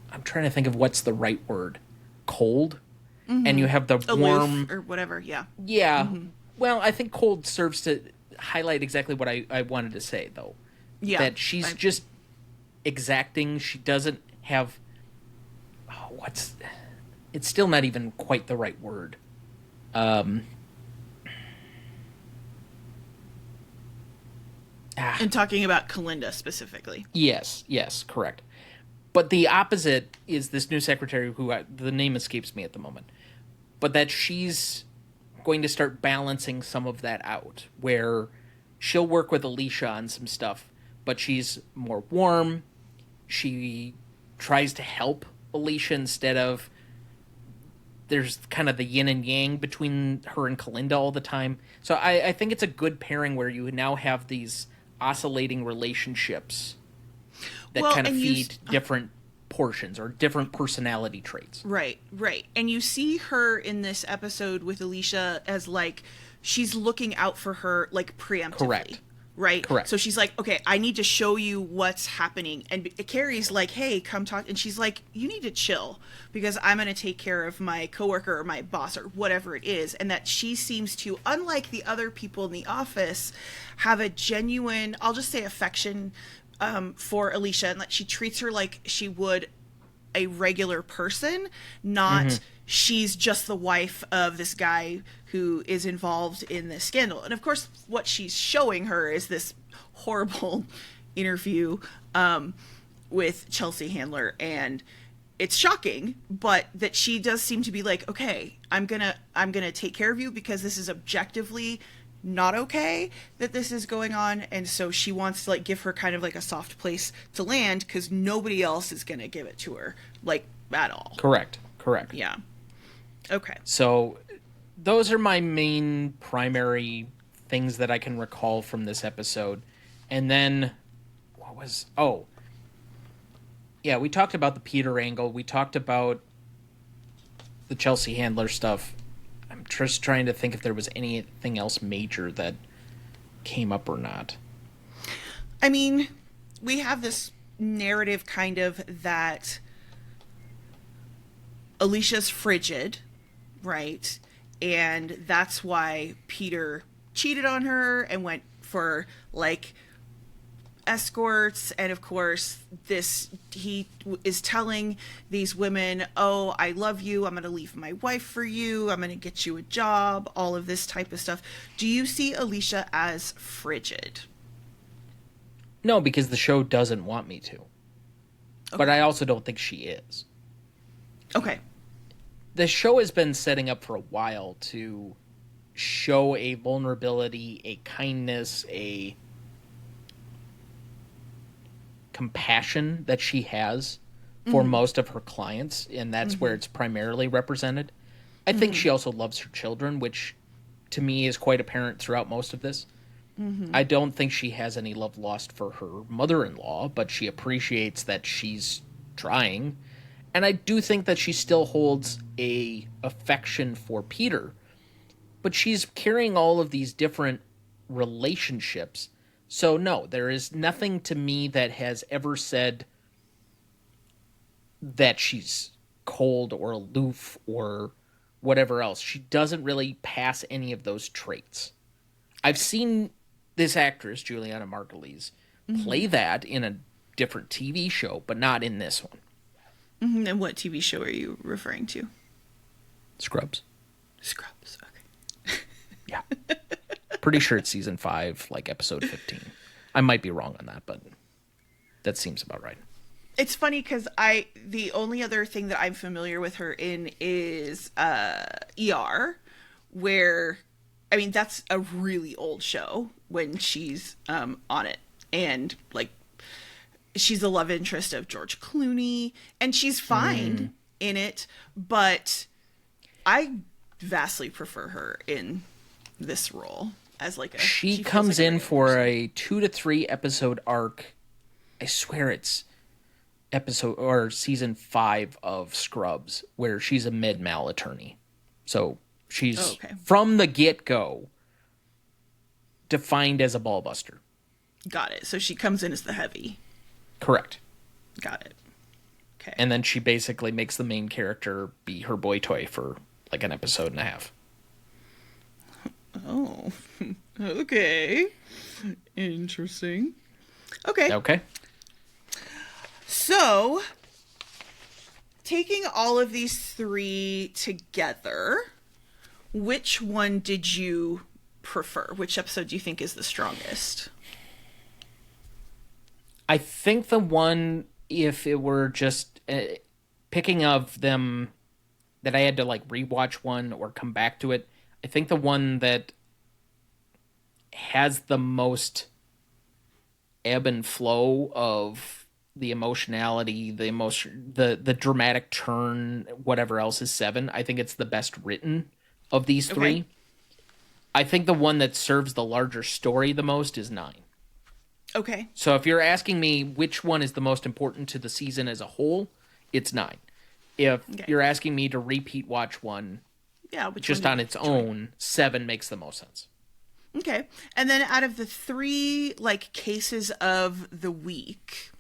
I'm trying to think of what's the right word. Cold? And you have the aloof, warm... or whatever, yeah. Yeah. Well, I think cold serves to highlight exactly what I wanted to say, though. Yeah. That she's just exacting. She doesn't have... It's still not even quite the right word. And talking about Kalinda specifically. Yes, correct. But the opposite is this new secretary who the name escapes me at the moment. But that she's going to start balancing some of that out, where she'll work with Alicia on some stuff, but she's more warm. She tries to help Alicia instead of... There's kind of the yin and yang between her and Kalinda all the time. So I think it's a good pairing where you now have these oscillating relationships that kind of feed different portions or different personality traits. Right. And you see her in this episode with Alicia as like, she's looking out for her like preemptively. Correct. Right? Correct. So she's like, okay, I need to show you what's happening. And Carrie's like, hey, come talk. And she's like, you need to chill because I'm going to take care of my coworker or my boss or whatever it is. And that she seems to, unlike the other people in the office, have a genuine, I'll just say affection for Alicia, and that she treats her like she would a regular person, not she's just the wife of this guy who is involved in this scandal. And of course, what she's showing her is this horrible interview with Chelsea Handler, and it's shocking, but that she does seem to be like, okay, I'm gonna take care of you because this is objectively not okay that this is going on. And so she wants to like give her kind of like a soft place to land because nobody else is gonna give it to her like at all. Correct. Yeah. Okay. So those are my main primary things that I can recall from this episode. And then we talked about the Peter angle. We talked about the Chelsea Handler stuff. I'm just trying to think if there was anything else major that came up or not. I mean, we have this narrative kind of that Alicia's frigid, right? And that's why Peter cheated on her and went for like escorts. And of course he is telling these women, oh, I love you, I'm gonna leave my wife for you, I'm gonna get you a job, all of this type of stuff. Do you see Alicia as frigid? No, because the show doesn't want me to. Okay. But I also don't think she is. Okay. the show has been setting up for a while to show a vulnerability, a kindness, a compassion that she has for most of her clients, and that's where it's primarily represented. I think she also loves her children, which to me is quite apparent throughout most of this. I don't think she has any love lost for her mother-in-law, but she appreciates that she's trying. And I do think that she still holds a affection for Peter, but she's carrying all of these different relationships. So no, there is nothing to me that has ever said that she's cold or aloof or whatever else. She doesn't really pass any of those traits. I've seen this actress, Juliana Margulies, play that in a different TV show, but not in this one. And what TV show are you referring to? Scrubs. Scrubs, okay. Yeah. Pretty sure it's season 5, like episode 15. I might be wrong on that, but that seems about right. It's funny because the only other thing that I'm familiar with her in is ER, where, I mean, that's a really old show when she's on it. And, like, she's the love interest of George Clooney, and she's fine in it, but I vastly prefer her in this role as, like, she comes in for a 2 to 3 episode arc. I swear it's episode or season 5 of Scrubs, where she's a med-mal attorney. So she's from the get-go defined as a ball buster. Got it. So she comes in as the heavy. Correct. Got it. Okay. And then she basically makes the main character be her boy toy for like an episode and a half. Oh, okay. Interesting. Okay. Okay. So, taking all of these 3 together, which one did you prefer? Which episode do you think is the strongest? I think the one, if it were just picking of them that I had to like rewatch one or come back to it, I think the one that has the most ebb and flow of the emotionality, the dramatic turn, whatever else is 7. I think it's the best written of these 3. Okay. I think the one that serves the larger story the most is 9. Okay. So if you're asking me which one is the most important to the season as a whole, it's 9. If you're asking me to repeat watch one, just on its own, 7 makes the most sense. Okay. And then out of the 3 like cases of the week,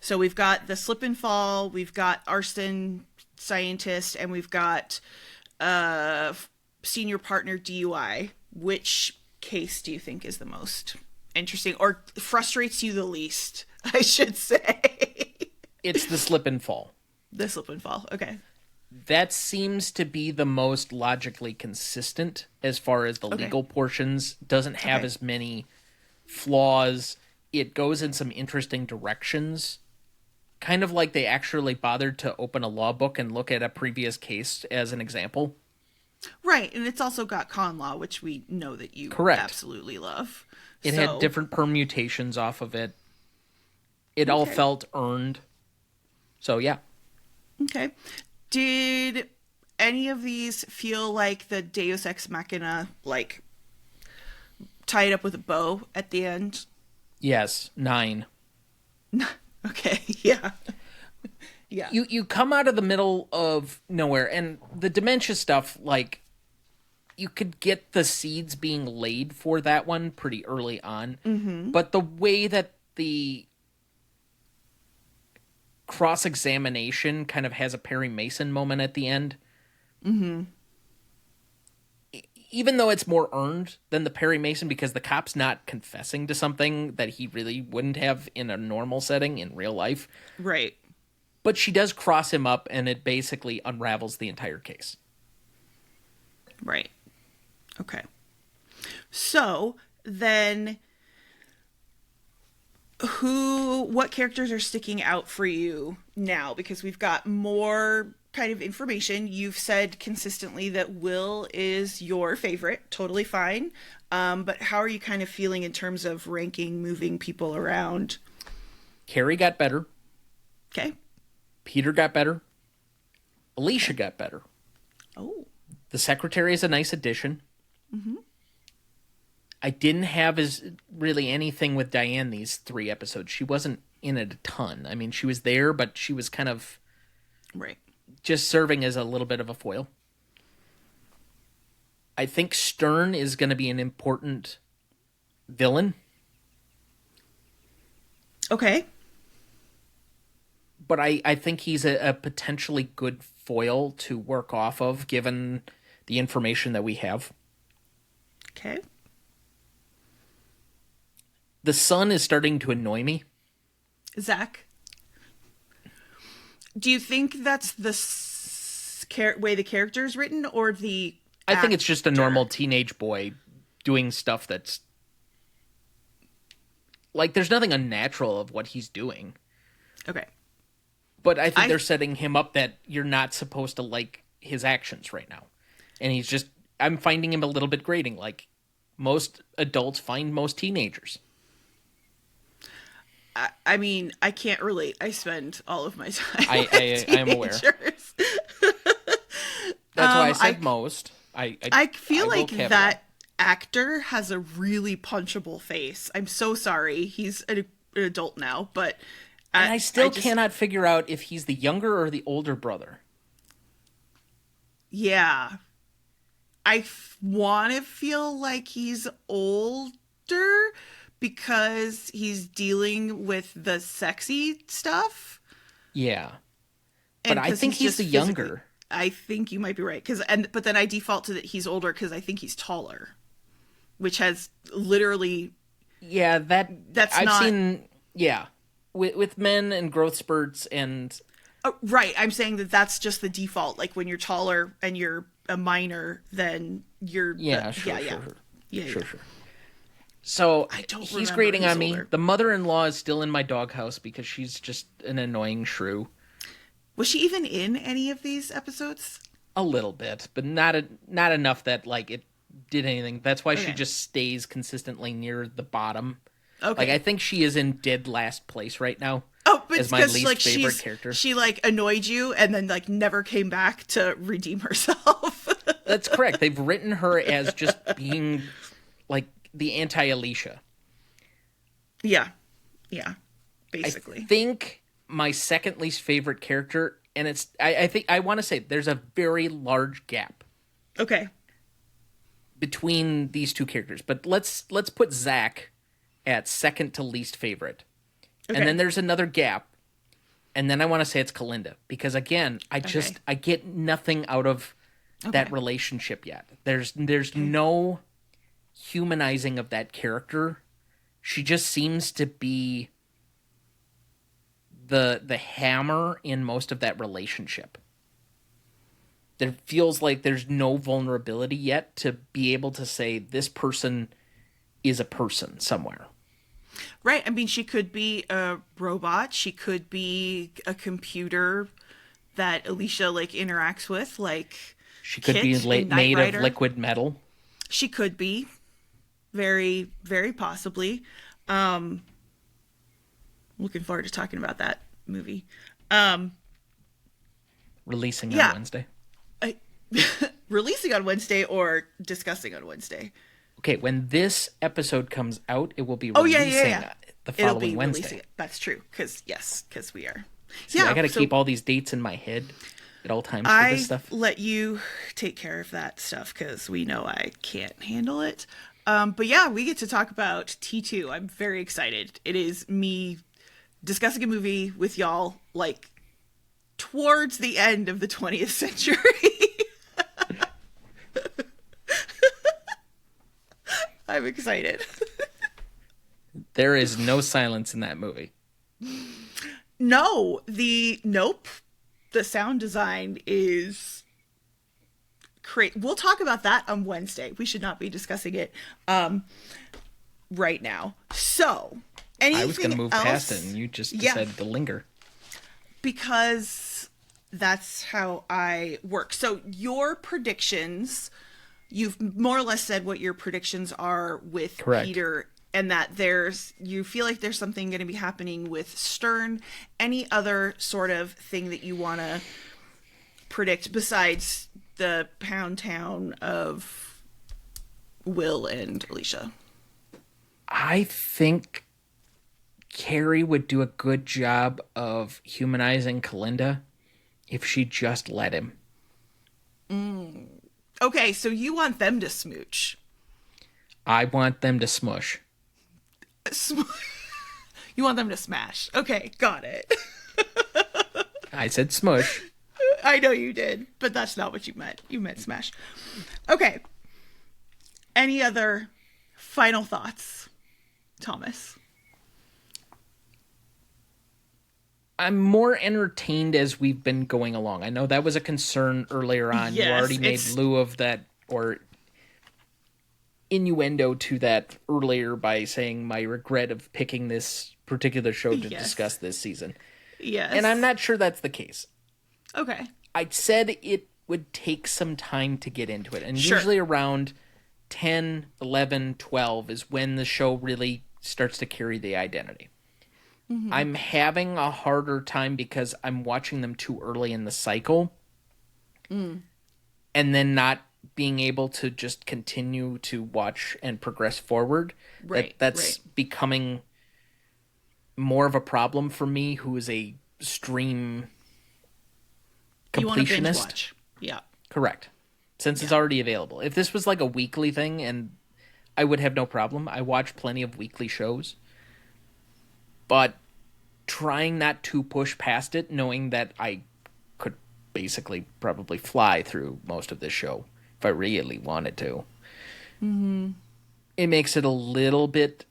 so we've got the slip and fall, we've got arson scientist, and we've got senior partner DUI. Which case do you think is the most interesting or frustrates you the least, I should say? It's the slip and fall. The slip and fall. Okay. That seems to be the most logically consistent as far as the legal portions. Doesn't have as many flaws. It goes in some interesting directions. Kind of like they actually bothered to open a law book and look at a previous case as an example. Right. And it's also got con law, which we know that you absolutely love. It had different permutations off of it. It all felt earned. So, yeah. Okay. Did any of these feel like the Deus Ex Machina, like, tied up with a bow at the end? Yes, 9. Okay, yeah. Yeah. You come out of the middle of nowhere, and the dementia stuff, like, you could get the seeds being laid for that one pretty early on. Mm-hmm. But the way that the cross-examination kind of has a Perry Mason moment at the end. Mm-hmm. Even though it's more earned than the Perry Mason, because the cop's not confessing to something that he really wouldn't have in a normal setting in real life. Right. But she does cross him up, and it basically unravels the entire case. Right. Okay. So, then, what characters are sticking out for you now? Because we've got more kind of information. You've said consistently that Will is your favorite. Totally fine. But how are you kind of feeling in terms of ranking, moving people around? Carrie got better. Okay. Peter got better. Alicia got better. Oh. The secretary is a nice addition. Mm-hmm. I didn't have really anything with Diane these 3 episodes. She wasn't in it a ton. I mean, she was there, but she was kind of right, just serving as a little bit of a foil. I think Stern is going to be an important villain. Okay. But I think he's a potentially good foil to work off of, given the information that we have. Okay. The son is starting to annoy me. Zach, do you think that's the way the character is written, or the I think it's just a normal teenage boy doing stuff that's... Like, there's nothing unnatural of what he's doing. Okay. But I think they're setting him up that you're not supposed to like his actions right now. And he's just... I'm finding him a little bit grating, like most adults find most teenagers. I mean, I can't relate. I spend all of my time I am aware. That's why I said most. I feel like that actor has a really punchable face. I'm so sorry. He's an adult now, but... And I still cannot figure out if he's the younger or the older brother. Yeah. I want to feel like he's older because he's dealing with the sexy stuff. Yeah. But I think he's the younger. I think you might be right. But then I default to that he's older because I think he's taller. Which has literally... Yeah, I've seen... Yeah. With men and growth spurts and... right, I'm saying that's just the default. Like, when you're taller and you're a minor, then you're... Sure. So, he's grating on me. The mother-in-law is still in my doghouse because she's just an annoying shrew. Was she even in any of these episodes? A little bit, but not enough that, like, it did anything. That's why she just stays consistently near the bottom. Okay. Like, I think she is in dead last place right now. Oh, but as my least favorite character. She, like, annoyed you and then, like, never came back to redeem herself. That's correct. They've written her as just being, like, the anti-Alicia. Yeah. Yeah. Basically. I think my second least favorite character, and it's... I think... I want to say there's a very large gap. Okay. Between these two characters. But let's put Zach at second to least favorite. Okay. And then there's another gap. And then I want to say it's Kalinda. Because again, I get nothing out of that relationship yet. There's no humanizing of that character. She just seems to be the hammer in most of that relationship. There feels like there's no vulnerability yet to be able to say this person is a person somewhere. Right. I mean, she could be a robot. She could be a computer that Alicia, like, interacts with, like... She could be made of liquid metal. She could be. Very, very possibly. Looking forward to talking about that movie. Releasing on Wednesday. Releasing on Wednesday or discussing on Wednesday? Okay, when this episode comes out, it will be releasing the following Wednesday. That's true, because we are. See, I got to keep all these dates in my head at all times for this stuff. I let you take care of that stuff because we know I can't handle it. But yeah, we get to talk about T2. I'm very excited. It is me discussing a movie with y'all, like, towards the end of the 20th century. I'm excited. There is no silence in that movie. No, the sound design is great. We'll talk about that on Wednesday. We should not be discussing it right now. So, Anything I was going to move else? past it, and you just decided to linger. Because that's how I work. So your predictions, you've more or less said what your predictions are with Correct. Peter, and that you feel like there's something going to be happening with Stern. Any other sort of thing that you want to predict besides the Pound Town of Will and Alicia? I think Carrie would do a good job of humanizing Kalinda if she just let him. Okay, so you want them to smooch. I want them to smush. You want them to smash. Okay, got it. I said smush. I know you did, but that's not what you meant. You meant smash. Okay. Any other final thoughts, Thomas? I'm more entertained as we've been going along. I know that was a concern earlier on. Yes, you already made lieu of that, or innuendo to that earlier by saying my regret of picking this particular show to discuss this season. Yes. And I'm not sure that's the case. Okay. I said it would take some time to get into it. And Sure. usually around 10, 11, 12 is when the show really starts to carry the identity. Mm-hmm. I'm having a harder time because I'm watching them too early in the cycle. And then not being able to just continue to watch and progress forward. Right. That's becoming more of a problem for me, who is a stream completionist. You want to binge watch. Yeah. Correct. Since it's already available. If this was like a weekly thing, and I would have no problem. I watch plenty of weekly shows. But trying not to push past it, knowing that I could basically probably fly through most of this show if I really wanted to. Mm-hmm. It makes it a little bit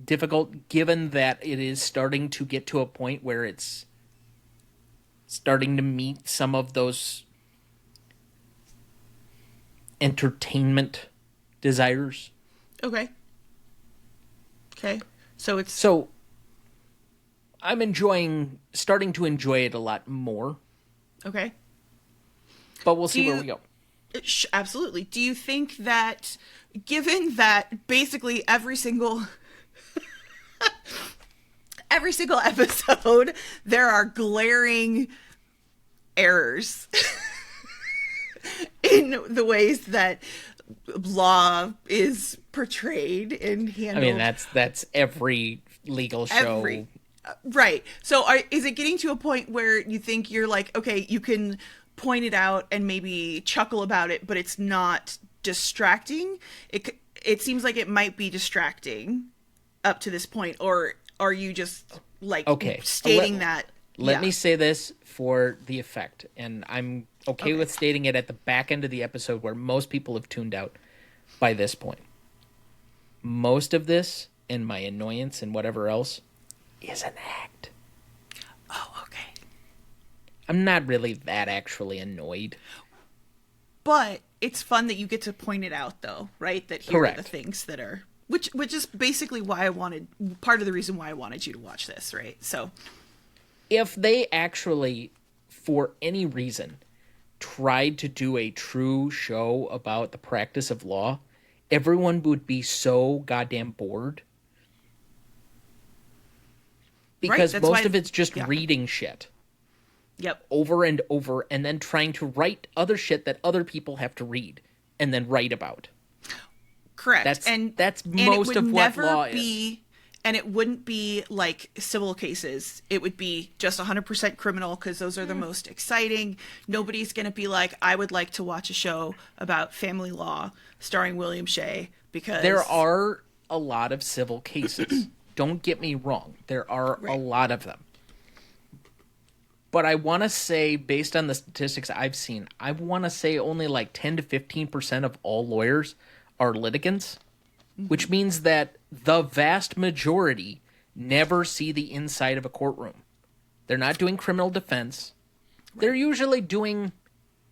difficult, given that it is starting to get to a point where it's starting to meet some of those entertainment desires. Okay. So I'm starting to enjoy it a lot more. Okay. But we'll see where we go. Absolutely. Do you think that, given that basically every single episode there are glaring errors in the ways that law is portrayed and handled? I mean, that's every legal show. Right. So is it getting to a point where you think you're like, okay, you can point it out and maybe chuckle about it, but it's not distracting? It seems like it might be distracting up to this point, or are you just like stating that? Let me say this for the effect, and I'm okay with stating it at the back end of the episode where most people have tuned out by this point. Most of this, and my annoyance and whatever else, is an act. Oh, okay. I'm not really that actually annoyed. But it's fun that you get to point it out, though, right? That here are the things that are... Which is basically why part of the reason why I wanted you to watch this, right? So... If they actually, for any reason, tried to do a true show about the practice of law, everyone would be so goddamn bored. Because most of it's just reading shit. Yep. Over and over, and then trying to write other shit that other people have to read and then write about. Correct. That's most of what law is. And it wouldn't be like civil cases. It would be just 100% criminal, because those are the most exciting. Nobody's going to be like, I would like to watch a show about family law starring William Shea, because... There are a lot of civil cases. Don't get me wrong. There are a lot of them. But I want to say, based on the statistics I've seen, I want to say only like 10 to 15% of all lawyers are litigants, which means that the vast majority never see the inside of a courtroom. They're not doing criminal defense. They're usually doing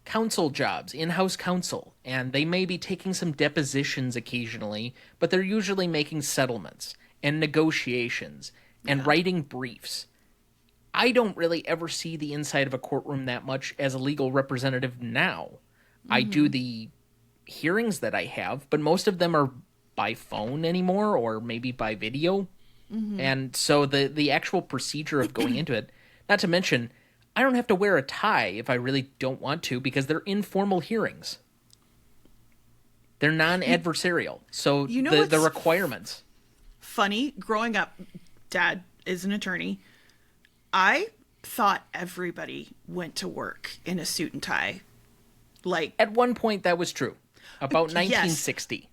counsel jobs, in-house counsel, and they may be taking some depositions occasionally, but they're usually making settlements. and negotiations and writing briefs. I don't really ever see the inside of a courtroom that much as a legal representative now. I do the hearings that I have, but most of them are by phone anymore or maybe by video. And so the actual procedure of going into it, not to mention, I don't have to wear a tie if I really don't want to because they're informal hearings. They're non-adversarial. So the requirements. Funny, growing up, Dad is an attorney. I thought everybody went to work in a suit and tie. Like, at one point that was true. About 1960.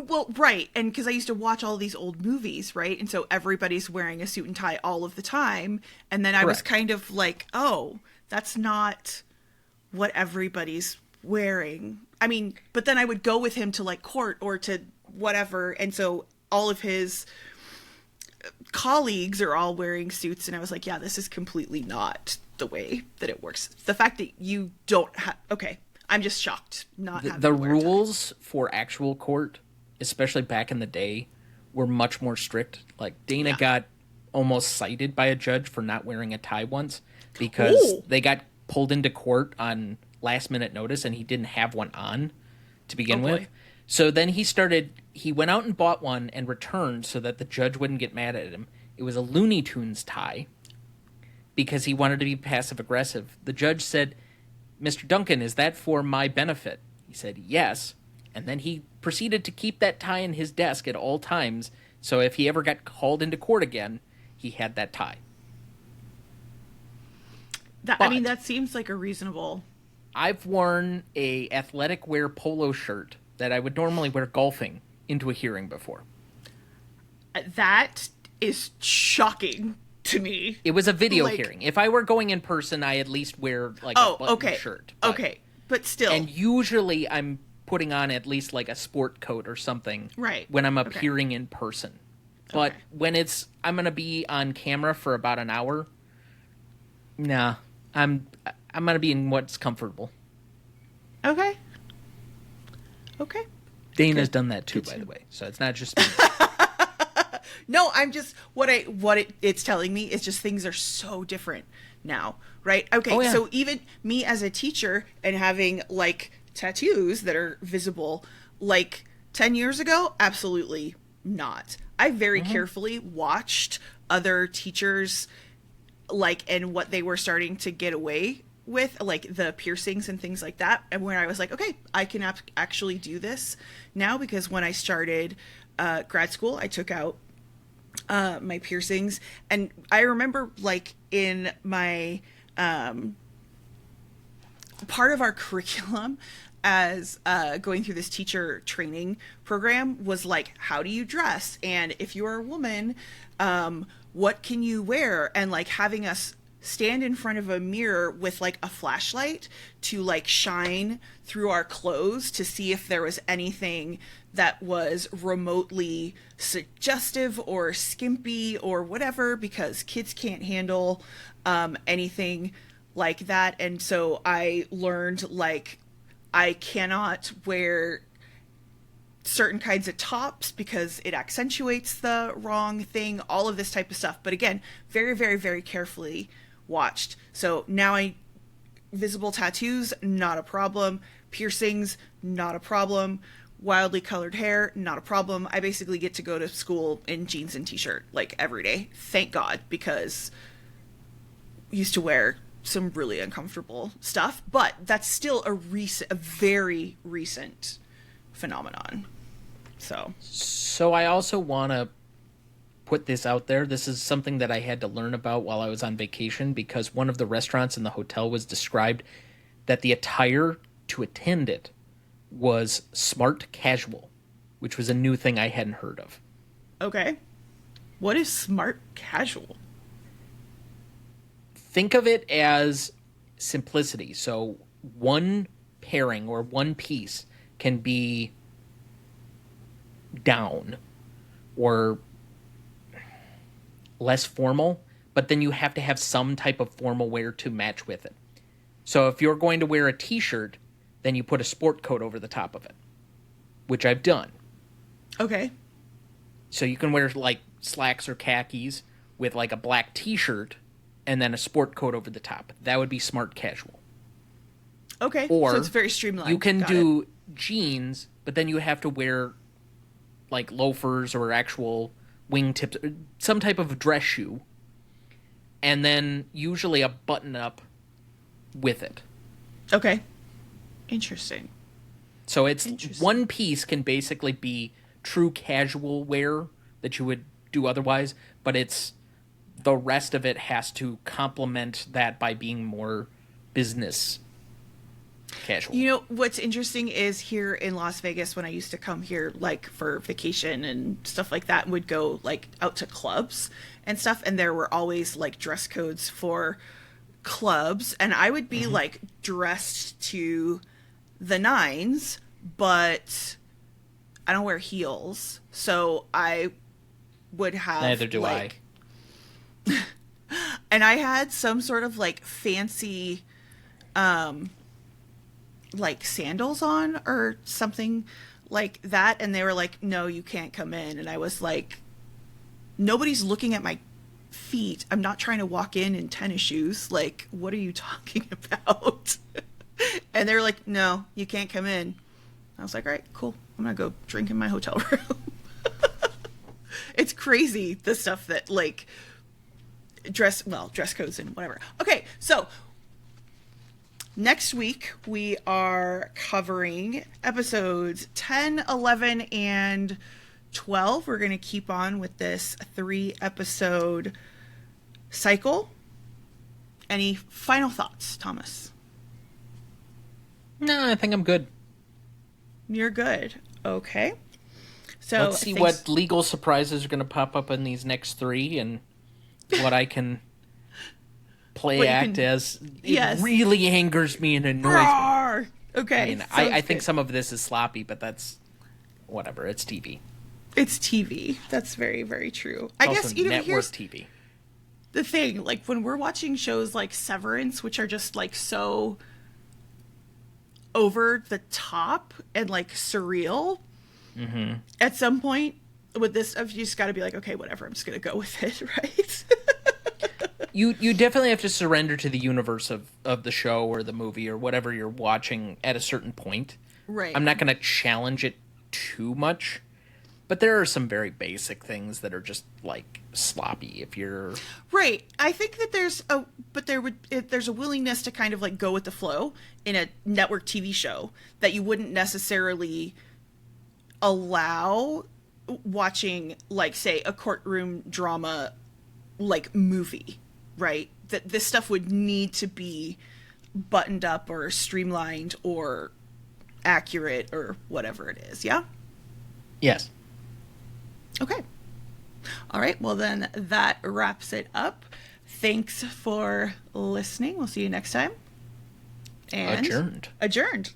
Well, right. And because I used to watch all these old movies, right? And so everybody's wearing a suit and tie all of the time. And then I was kind of like, oh, that's not what everybody's wearing. I mean, but then I would go with him to like court or to whatever. And so all of his colleagues are all wearing suits. And I was like, yeah, this is completely not the way that it works. The fact that you don't have, okay, I'm just shocked not having the rules for actual court, especially back in the day, were much more strict. Like Dana got almost cited by a judge for not wearing a tie once because they got pulled into court on last minute notice and he didn't have one on to begin with. So then he went out and bought one and returned so that the judge wouldn't get mad at him. It was a Looney Tunes tie because he wanted to be passive aggressive. The judge said, "Mr. Duncan, is that for my benefit?" He said, "Yes." And then he proceeded to keep that tie in his desk at all times, so if he ever got called into court again, he had that tie. I mean, that seems like a reasonable... I've worn a athletic wear polo shirt that I would normally wear golfing into a hearing before. That is shocking to me. It was a video hearing. If I were going in person, I at least wear like a button shirt. But still. And usually I'm putting on at least like a sport coat or something when I'm appearing in person. But when I'm going to be on camera for about an hour, nah, I'm going to be in what's comfortable. Okay. Dana's done that too, by the way. So it's not just me. No, I'm just it's telling me is just things are so different now, right? Okay, so even me as a teacher and having like tattoos that are visible, like 10 years ago, absolutely not. I very carefully watched other teachers and what they were starting to get away with, like the piercings and things like that, and where I was like, okay, I can actually do this now, because when I started grad school, I took out my piercings, and I remember like in my part of our curriculum as going through this teacher training program was like, how do you dress, and if you're a woman, what can you wear, and like having us stand in front of a mirror with like a flashlight to like shine through our clothes to see if there was anything that was remotely suggestive or skimpy or whatever, because kids can't handle anything like that. And so I learned like I cannot wear certain kinds of tops because it accentuates the wrong thing, all of this type of stuff. But again, very, very, very carefully watched. So now visible tattoos, not a problem. Piercings, not a problem. Wildly colored hair, not a problem. I basically get to go to school in jeans and t-shirt like every day. Thank God, because I used to wear some really uncomfortable stuff, but that's still a very recent phenomenon. So I also want to put this out there. This is something that I had to learn about while I was on vacation, because one of the restaurants in the hotel was described that the attire to attend it was smart casual, which was a new thing I hadn't heard of. Okay. What is smart casual? Think of it as simplicity. So one pairing or one piece can be down or less formal, but then you have to have some type of formal wear to match with it. So if you're going to wear a t-shirt, then you put a sport coat over the top of it, which I've done. Okay. So you can wear like slacks or khakis with like a black t-shirt and then a sport coat over the top. That would be smart casual. Okay. Or so it's very streamlined. you can Got do it. jeans, but then you have to wear like loafers or actual wingtips, some type of dress shoe, and then usually a button up with it. Okay. Interesting. So it's one piece can basically be true casual wear that you would do otherwise, but it's the rest of it has to complement that by being more business casual. You know, what's interesting is here in Las Vegas, when I used to come here, like, for vacation and stuff like that, would go, like, out to clubs and stuff, and there were always, like, dress codes for clubs, and I would be, like, dressed to the nines, but I don't wear heels, so I would have... Neither do like, and I had some sort of, like, fancy... like sandals on or something like that, and they were like, no, you can't come in. And I was like, nobody's looking at my feet. I'm not trying to walk in tennis shoes. Like, what are you talking about? And they were like, no, you can't come in. I was like, all right, cool, I'm gonna go drink in my hotel room. It's crazy, the stuff that, like, dress codes and whatever. Okay, so next week, we are covering episodes 10, 11, and 12. We're going to keep on with this 3-episode cycle. Any final thoughts, Thomas? No, I think I'm good. You're good. Okay. So let's see what legal surprises are going to pop up in these next 3 and what I can... play act as it really angers me and annoys Roar! Me. Okay. I mean, I think some of this is sloppy, but that's whatever. It's TV. It's TV. That's very, very true. I guess, you know, network here's TV. The thing, like, when we're watching shows like Severance, which are just, like, so over the top and, like, surreal, at some point with this stuff, you just got to be like, okay, whatever, I'm just going to go with it, right? You definitely have to surrender to the universe of the show or the movie or whatever you're watching at a certain point. Right. I'm not going to challenge it too much, but there are some very basic things that are just, like, sloppy if you're... Right. I think that there's a willingness to kind of, like, go with the flow in a network TV show that you wouldn't necessarily allow watching, like, say, a courtroom drama, like, movie. Right? That this stuff would need to be buttoned up or streamlined or accurate or whatever it is. Yeah? Yes. Okay. All right. Well, then that wraps it up. Thanks for listening. We'll see you next time. And Adjourned. Adjourned.